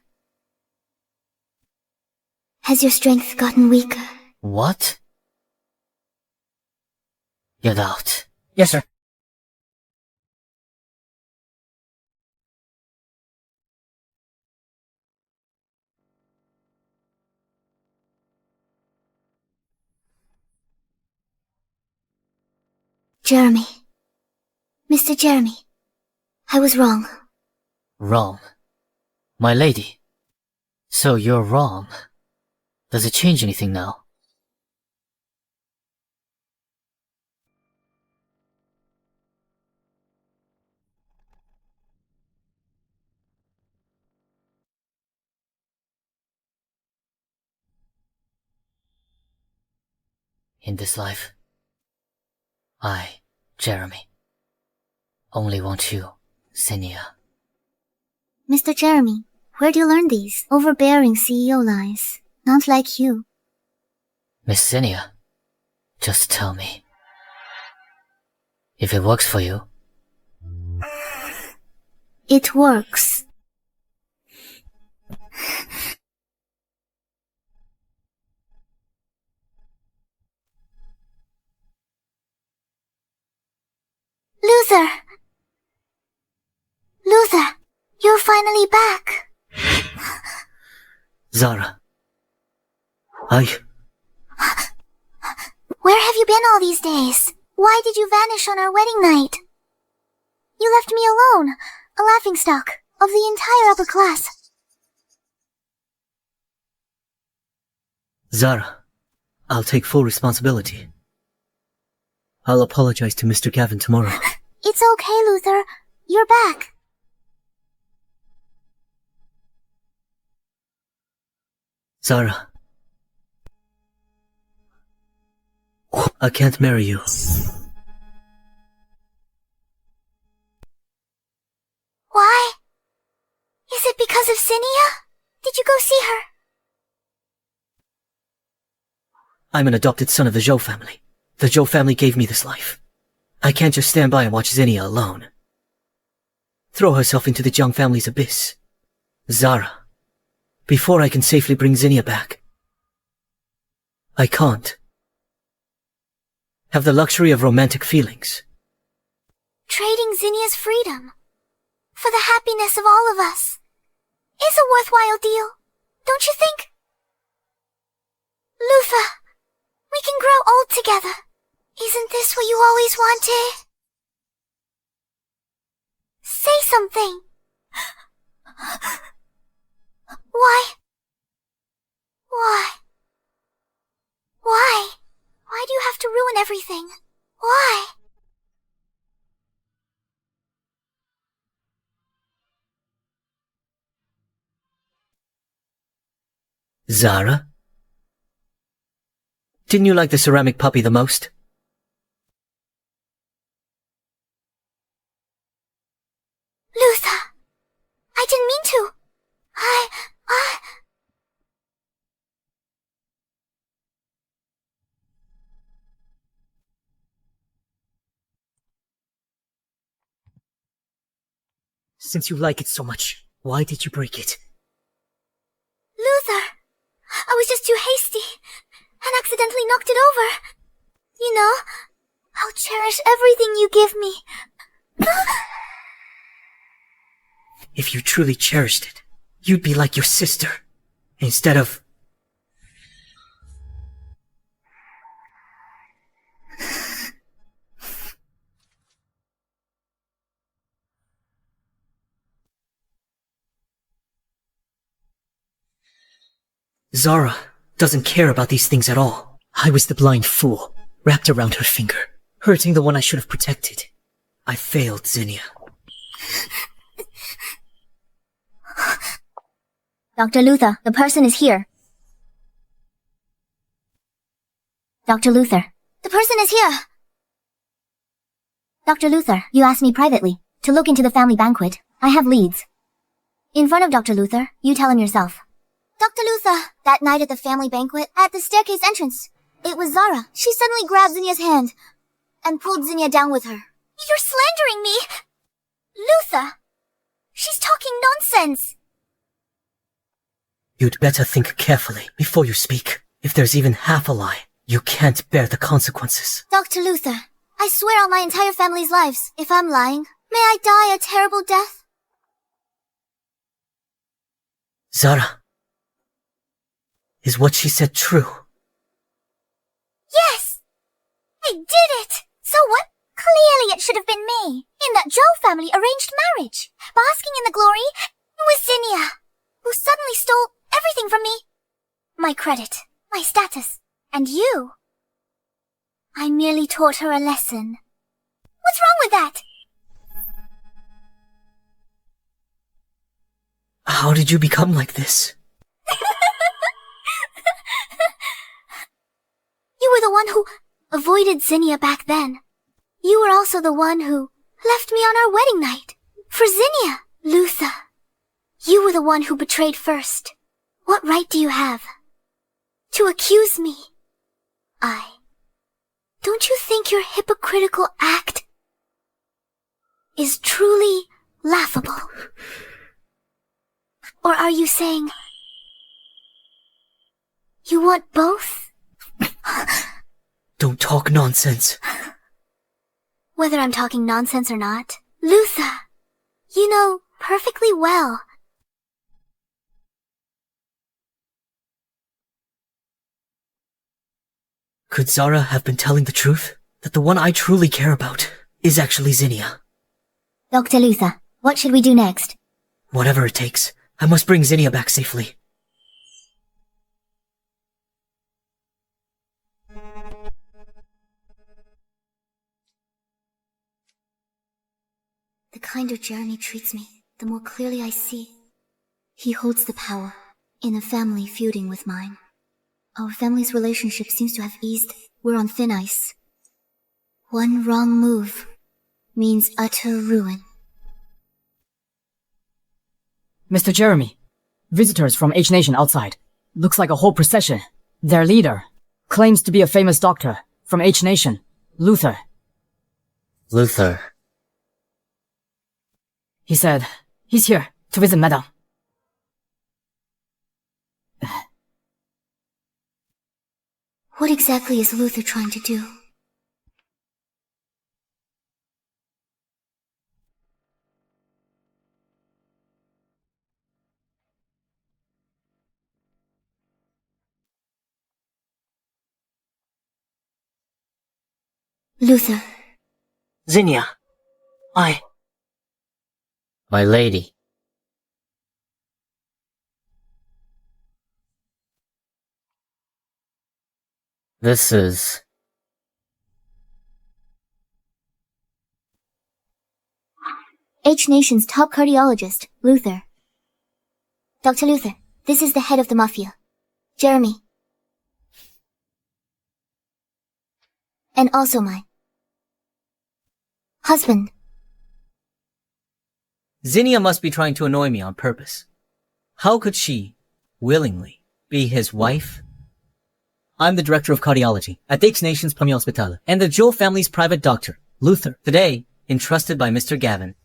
Has your strength gotten weaker? What? Get out. Yes, sir. Jeremy. Mr. Jeremy, I was wrong. Wrong. My lady. So you're wrong. Does it change anything now? In this life, I, Jeremy, only want you, Zinnia. Mr. Jeremy, where do you learn these overbearing CEO lies? Not like you. Miss Zinnia, just tell me. If it works for you. It works. Luther! Luther, you're finally back. Zara. Where have you been all these days? Why did you vanish on our wedding night? You left me alone, a laughingstock of the entire upper class. Zara, I'll take full responsibility. I'll apologize to Mr. Gavin tomorrow. It's okay, Luther. You're back. Zara. I can't marry you. Why? Is it because of Zinnia? Did you go see her? I'm an adopted son of the Zhou family. The Zhou family gave me this life. I can't just stand by and watch Zinnia alone. Throw herself into the Jiang family's abyss. Zara. Before I can safely bring Zinnia back. I can't have the luxury of romantic feelings. Trading Zinnia's freedom for the happiness of all of us is a worthwhile deal, don't you think? Luther, we can grow old together. Isn't this what you always wanted? Say something. Why? Why? Why? Why do you have to ruin everything? Why? Zara? Didn't you like the ceramic puppy the most? Luther, I didn't mean to. Since you like it so much, why did you break it? Luther, I was just too hasty and accidentally knocked it over. You know, I'll cherish everything you give me. If you truly cherished it, you'd be like your sister, instead of... Zara doesn't care about these things at all. I was the blind fool, wrapped around her finger, hurting the one I should have protected. I failed, Zinnia. Dr. Luther, the person is here. Dr. Luther, the person is here. Dr. Luther, you asked me privately to look into the family banquet. I have leads. In front of Dr. Luther, you tell him yourself. Dr. Luther, that night at the family banquet, at the staircase entrance, it was Zara. She suddenly grabbed Zinnia's hand and pulled Zinnia down with her. You're slandering me! Luther! She's talking nonsense! You'd better think carefully before you speak. If there's even half a lie, you can't bear the consequences. Dr. Luther, I swear on my entire family's lives, if I'm lying, may I die a terrible death? Zara, is what she said true? Yes! I did it! So what? Clearly it should have been me, in that Zhou family arranged marriage, basking in the glory with Zinnia, who suddenly stole everything from me. My credit, my status, and you. I merely taught her a lesson. What's wrong with that? How did you become like this? You were the one who avoided Zinnia back then. You were also the one who left me on our wedding night. For Zinnia, Luther. You were the one who betrayed first. What right do you have to accuse me. Don't you think your hypocritical act is truly laughable? Or are you saying you want both? Don't talk nonsense. Whether I'm talking nonsense or not, Luther, you know perfectly well. Could Zara have been telling the truth? That the one I truly care about is actually Zinnia? Dr. Luther, what should we do next? Whatever it takes, I must bring Zinnia back safely. The kinder Jeremy treats me, the more clearly I see. He holds the power in a family feuding with mine. Our family's relationship seems to have eased. We're on thin ice. One wrong move means utter ruin. Mr. Jeremy, visitors from H Nation outside. Looks like a whole procession. Their leader claims to be a famous doctor from H Nation, Luther. Luther. He said he's here to visit Madame. What exactly is Luther trying to do? Luther. Zinnia, My lady. This is... H Nation's top cardiologist, Luther. Dr. Luther, this is the head of the mafia, Jeremy. And also my husband. Zinnia must be trying to annoy me on purpose. How could she, willingly, be his wife? I'm the director of cardiology at H Nation's Premier Hospital and the Joe family's private doctor, Luther. Today, entrusted by Mr. Gavin,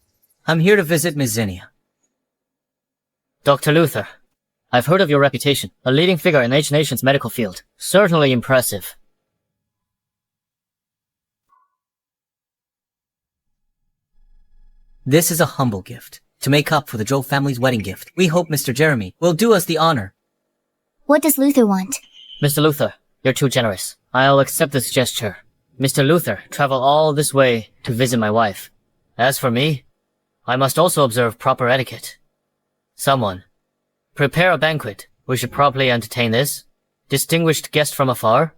I'm here to visit Miss Zinnia. Dr. Luther, I've heard of your reputation, a leading figure in H Nation's medical field. Certainly impressive. This is a humble gift, to make up for the Joe family's wedding gift. We hope Mr. Jeremy will do us the honor. What does Luther want? Mr. Luther, you're too generous. I'll accept this gesture. Mr. Luther traveled all this way to visit my wife. As for me, I must also observe proper etiquette. Someone, prepare a banquet. We should properly entertain this distinguished guest from afar.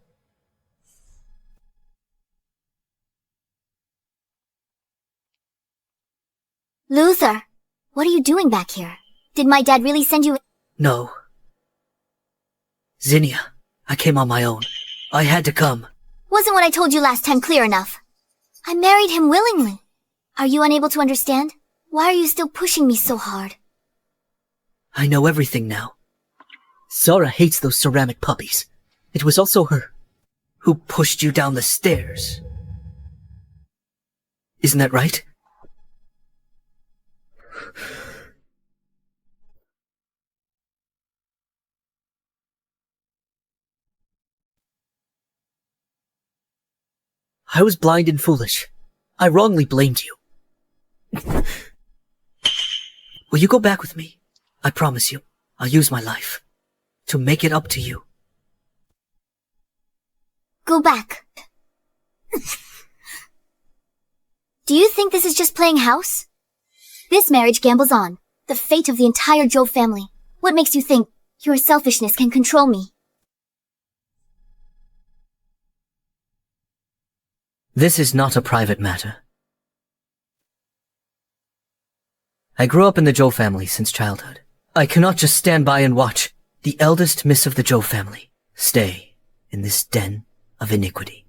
Luther, what are you doing back here? Did my dad really send you? No. Zinnia, I came on my own. I had to come. Wasn't what I told you last time clear enough? I married him willingly. Are you unable to understand? Why are you still pushing me so hard? I know everything now. Zara hates those ceramic puppies. It was also her who pushed you down the stairs. Isn't that right? I was blind and foolish. I wrongly blamed you. Will you go back with me? I promise you, I'll use my life to make it up to you. Go back. Do you think this is just playing house? This marriage gambles on the fate of the entire Joe family. What makes you think your selfishness can control me? This is not a private matter. I grew up in the Joe family since childhood. I cannot just stand by and watch the eldest miss of the Joe family stay in this den of iniquity.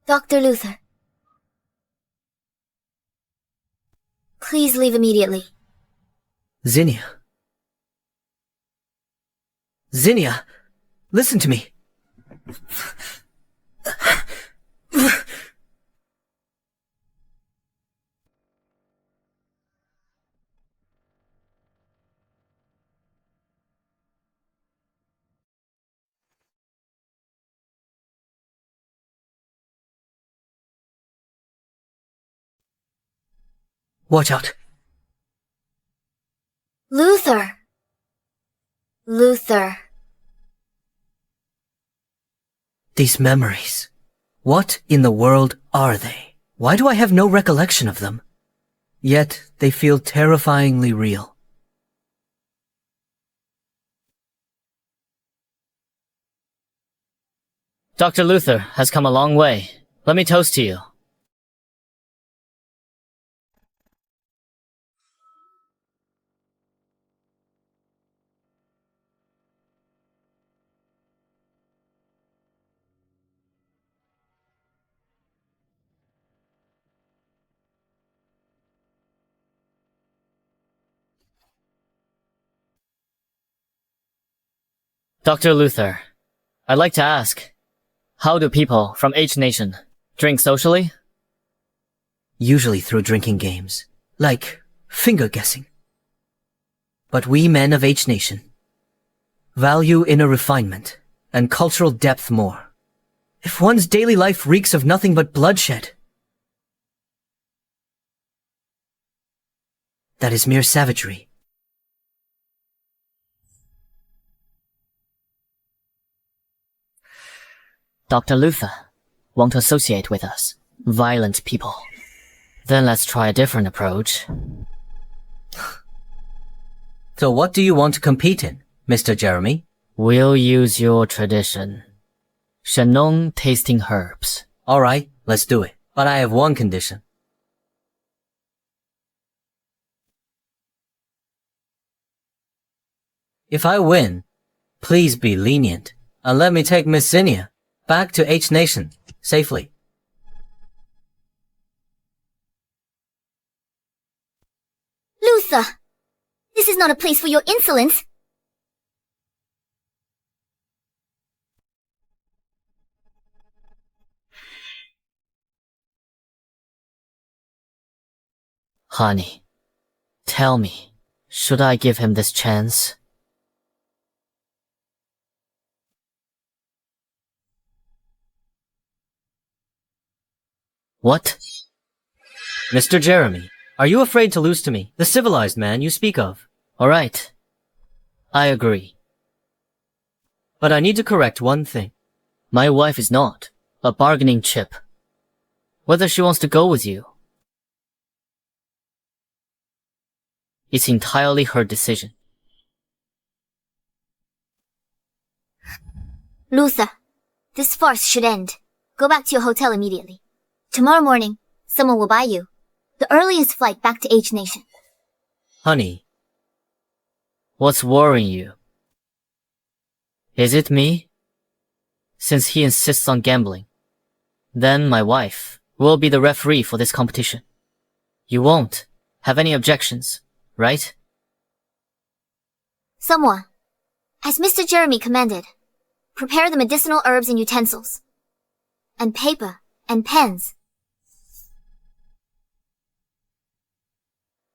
Dr. Luther. Please leave immediately. Zinnia. Zinnia, listen to me. Watch out. Luther! Luther. These memories. What in the world are they? Why do I have no recollection of them? Yet they feel terrifyingly real. Dr. Luther has come a long way. Let me toast to you. Dr. Luther, I'd like to ask, how do people from H Nation drink socially? Usually through drinking games, like finger guessing. But we men of H Nation value inner refinement and cultural depth more. If one's daily life reeks of nothing but bloodshed, that is mere savagery. Dr. Luther won't associate with us, violent people. Then let's try a different approach. So what do you want to compete in, Mr. Jeremy? We'll use your tradition. Shannon tasting herbs. Alright, let's do it. But I have one condition. If I win, please be lenient and let me take Miss Zinnia back to H Nation safely. Luther! This is not a place for your insolence! Honey, tell me, should I give him this chance? What? Mr. Jeremy, are you afraid to lose to me, the civilized man you speak of? Alright. I agree. But I need to correct one thing. My wife is not a bargaining chip. Whether she wants to go with you, it's entirely her decision. Luther, this farce should end. Go back to your hotel immediately. Tomorrow morning, someone will buy you the earliest flight back to H Nation. Honey, What's worrying you? Is it me? Since he insists on gambling, then my wife will be the referee for this competition. You won't have any objections, right? Someone, as Mr. Jeremy commanded, prepare the medicinal herbs and utensils, and paper and pens.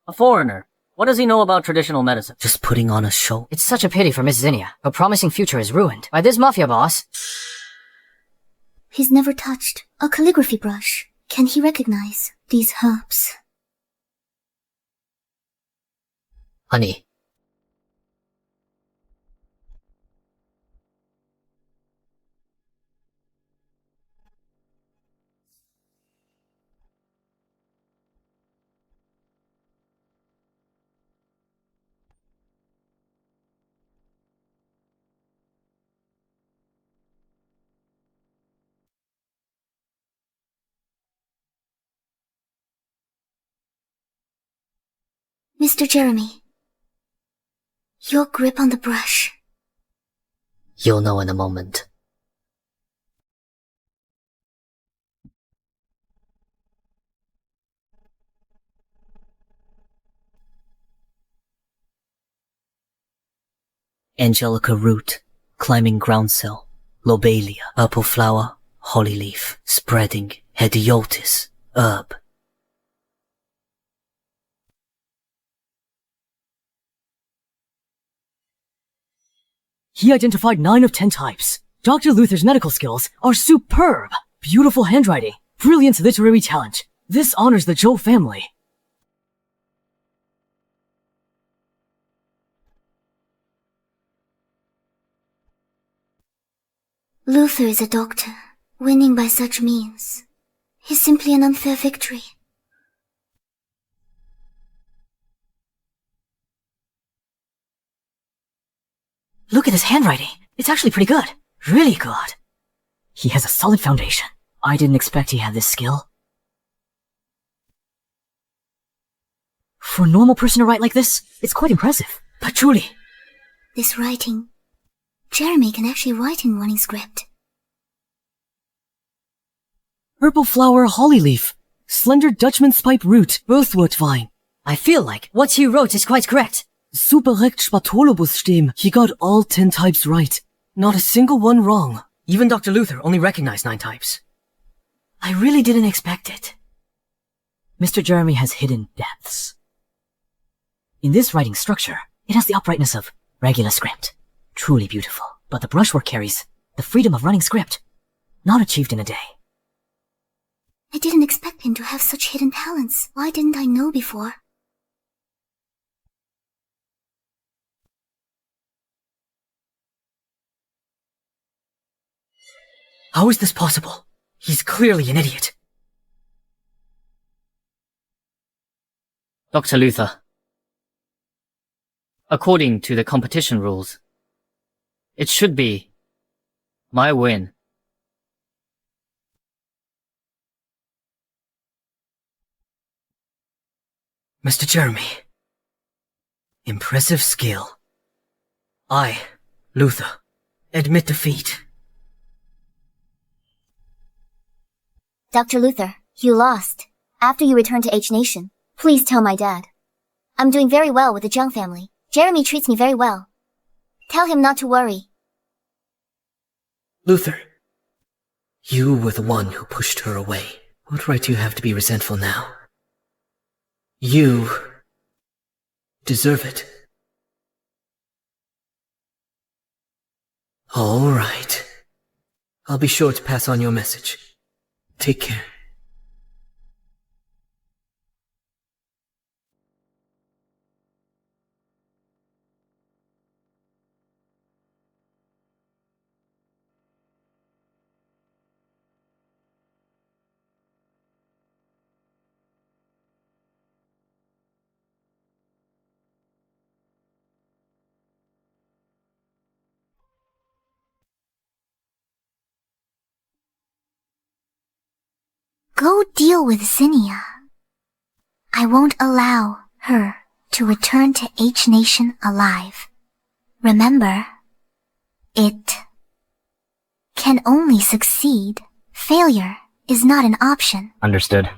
A foreigner. What does he know about traditional medicine? Just putting on a show. It's such a pity for Miss Zinnia. Her promising future is ruined by this mafia boss. He's never touched a calligraphy brush. Can he recognize these herbs? Honey. Mr. Jeremy, your grip on the brush. You'll know in a moment. Angelica root, climbing groundsel, lobelia, purple flower, holly leaf, spreading, hediotis, herb. He identified 9 of 10 types. Dr. Luther's medical skills are superb. Beautiful handwriting, brilliant literary talent. This honors the Zhou family. Luther is a doctor. Winning by such means is simply an unfair victory. Look at his handwriting. It's actually pretty good. Really good. He has a solid foundation. I didn't expect he had this skill. For a normal person to write like this, it's quite impressive. But truly, This writing, Jeremy can actually write in running script. purple flower holly leaf, slender Dutchman's pipe root, both worked fine. I feel like what he wrote is quite correct. Superrecht Spatolobus stem. He got all 10 types right. Not a single one wrong. Even Dr. Luther only recognized 9 types. I really didn't expect it. Mr. Jeremy has hidden depths. In this writing structure, it has the uprightness of regular script. Truly beautiful. But the brushwork carries the freedom of running script. Not achieved in a day. I didn't expect him to have such hidden talents. Why didn't I know before? How is this possible? He's clearly an idiot. Dr. Luther. According to the competition rules, it should be my win. Mr. Jeremy. Impressive skill. I, Luther, admit defeat. Dr. Luther, you lost. After you return to H Nation, please tell my dad. I'm doing very well with the Jiang family. Jeremy treats me very well. Tell him not to worry. Luther, you were the one who pushed her away. What right do you have to be resentful now? You deserve it. All right. I'll be sure to pass on your message. Take care. Go deal with Zinnia. I won't allow her to return to H Nation alive. Remember, it can only succeed. Failure is not an option. Understood.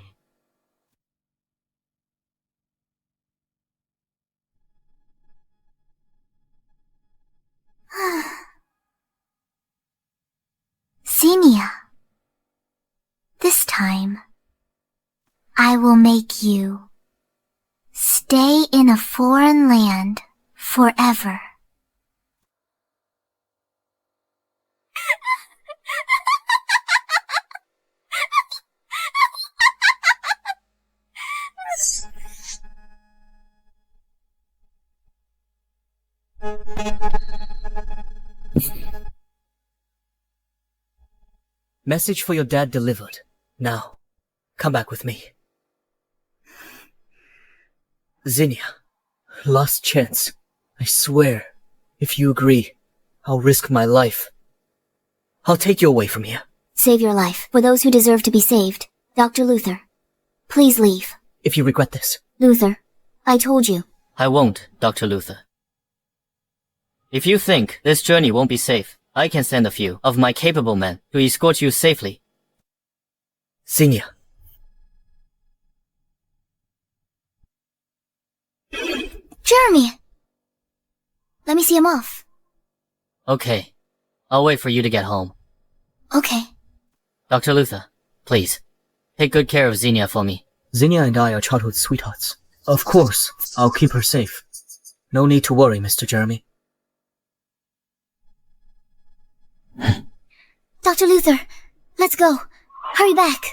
Zinnia. This time, I will make you stay in a foreign land forever. Message for your dad delivered. Now, come back with me. Zinnia, last chance. I swear, if you agree, I'll risk my life. I'll take you away from here. Save your life for those who deserve to be saved. Dr. Luther, please leave. If you regret this. Luther, I told you. I won't, Dr. Luther. If you think this journey won't be safe, I can send a few of my capable men to escort you safely. Zinnia. Jeremy! Let me see him off. Okay. I'll wait for you to get home. Okay. Dr. Luther, please. Take good care of Xenia for me. Zinnia and I are childhood sweethearts. Of course, I'll keep her safe. No need to worry, Mr. Jeremy. Dr. Luther, let's go. Hurry back.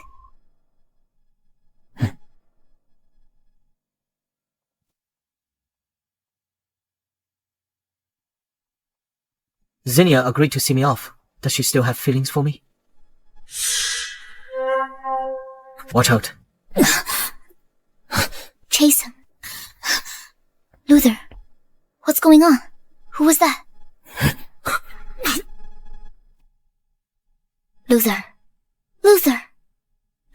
Zinnia agreed to see me off. Does she still have feelings for me? Watch out. Chase him. Luther, what's going on? Who was that? Luther. Luther.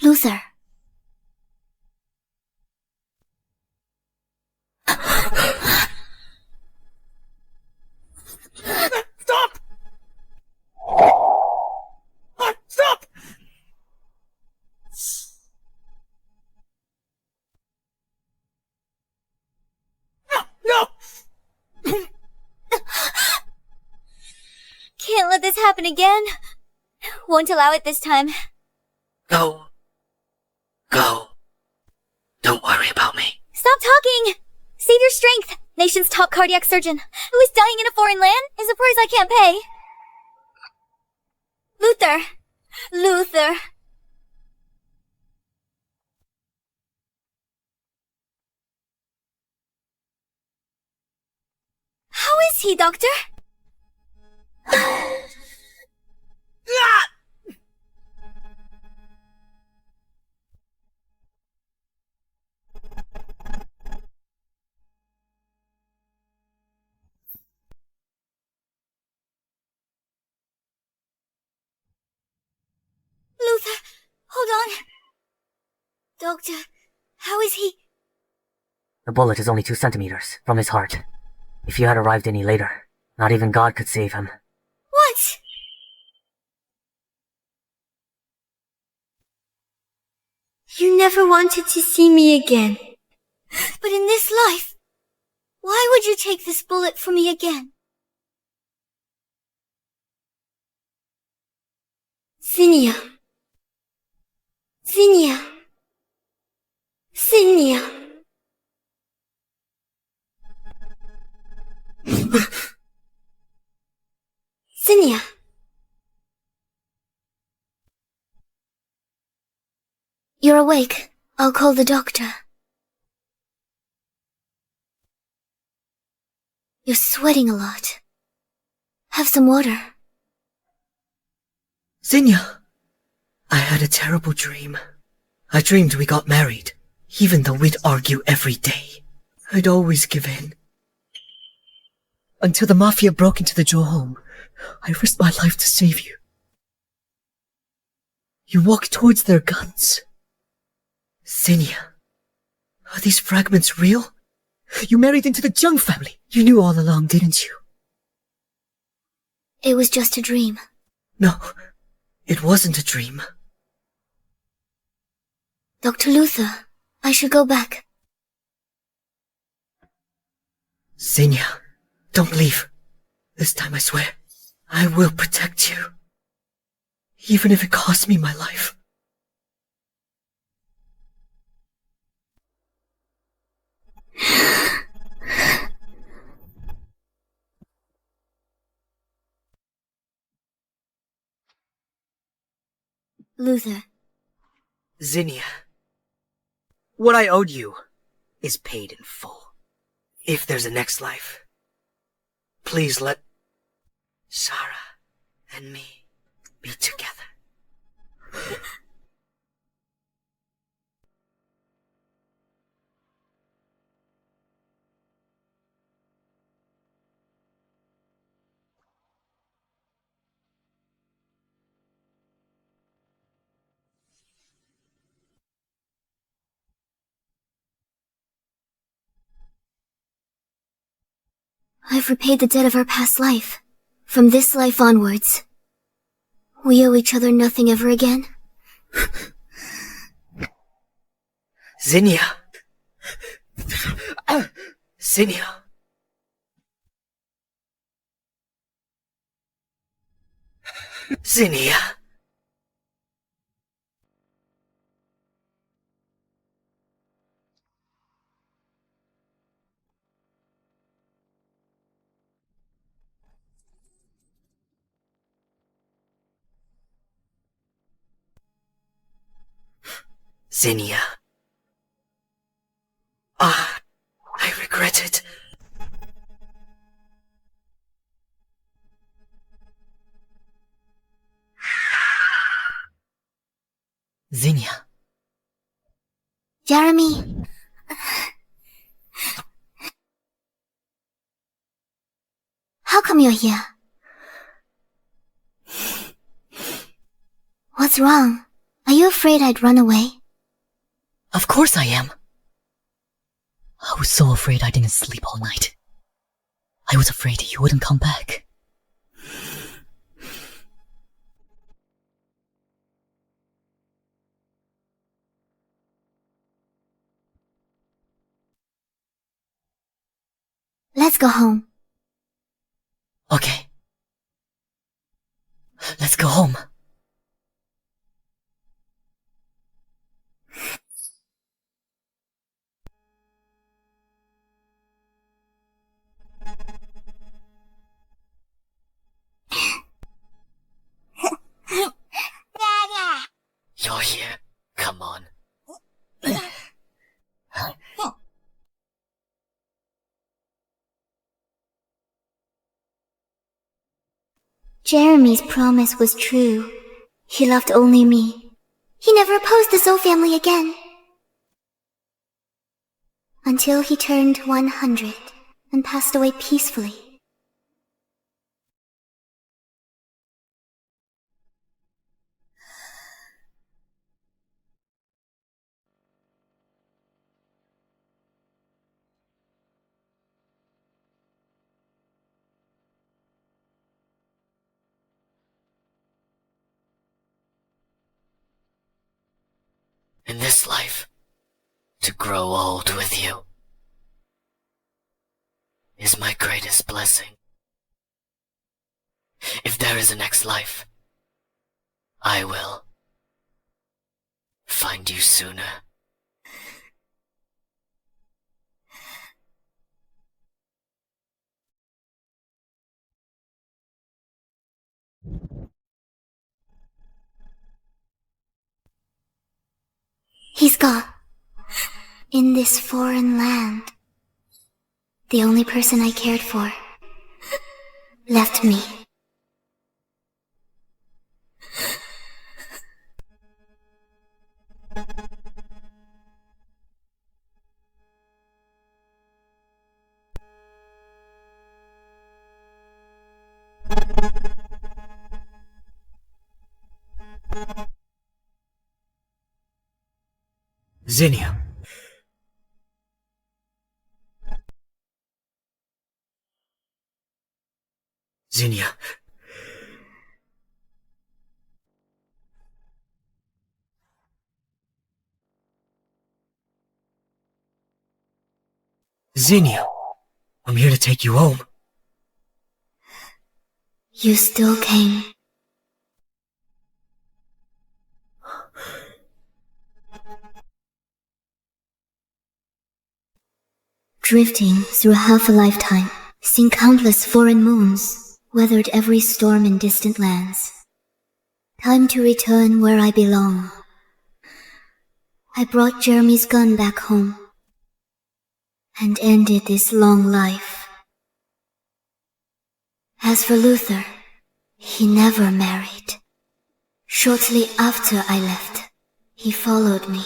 Luther. Stop! Stop! No! Can't let this happen again. Won't allow it this time. Go. Don't worry about me. Stop talking! Save your strength! Nation's top cardiac surgeon, who is dying in a foreign land, is a price I can't pay. Luther. How is he, Doctor? Luther, hold on. Doctor, how is he? The bullet is only 2 centimeters from his heart. If you had arrived any later, not even God could save him. What? You never wanted to see me again. But in this life, why would you take this bullet for me again? Zinnia. You're awake. I'll call the doctor. You're sweating a lot. Have some water. Zinnia! I had a terrible dream. I dreamed we got married, even though we'd argue every day. I'd always give in. Until the Mafia broke into the Joe home, I risked my life to save you. You walked towards their guns. Zinnia, are these fragments real? You married into the Jung family. You knew all along, didn't you? It was just a dream. No, it wasn't a dream. Dr. Luther, I should go back. Zinnia, don't leave. This time I swear, I will protect you. Even if it costs me my life. Luther. Zinnia, what I owed you is paid in full. If there's a next life, please let Sarah and me be together. I've repaid the debt of our past life. From this life onwards, we owe each other nothing ever again. Zinnia! Zinnia! Zinnia. Zinnia. Ah, I regret it. Zinnia. Jeremy. How come you're here? What's wrong? Are you afraid I'd run away? Of course I am. I was so afraid I didn't sleep all night. I was afraid you wouldn't come back. Let's go home. Okay. Let's go home. You're here. Come on. Jeremy's promise was true. He loved only me. He never opposed the Zhou family again. Until he turned 100 and passed away peacefully. In this life, to grow old with you is my greatest blessing. If there is a next life, I will find you sooner. He's gone. In this foreign land, the only person I cared for left me. Zinnia. Zinnia. Zinnia. I'm here to take you home. You still came. Drifting through half a lifetime, seen countless foreign moons, weathered every storm in distant lands. Time to return where I belong. I brought Jeremy's gun back home and ended this long life. As for Luther, he never married. Shortly after I left, he followed me.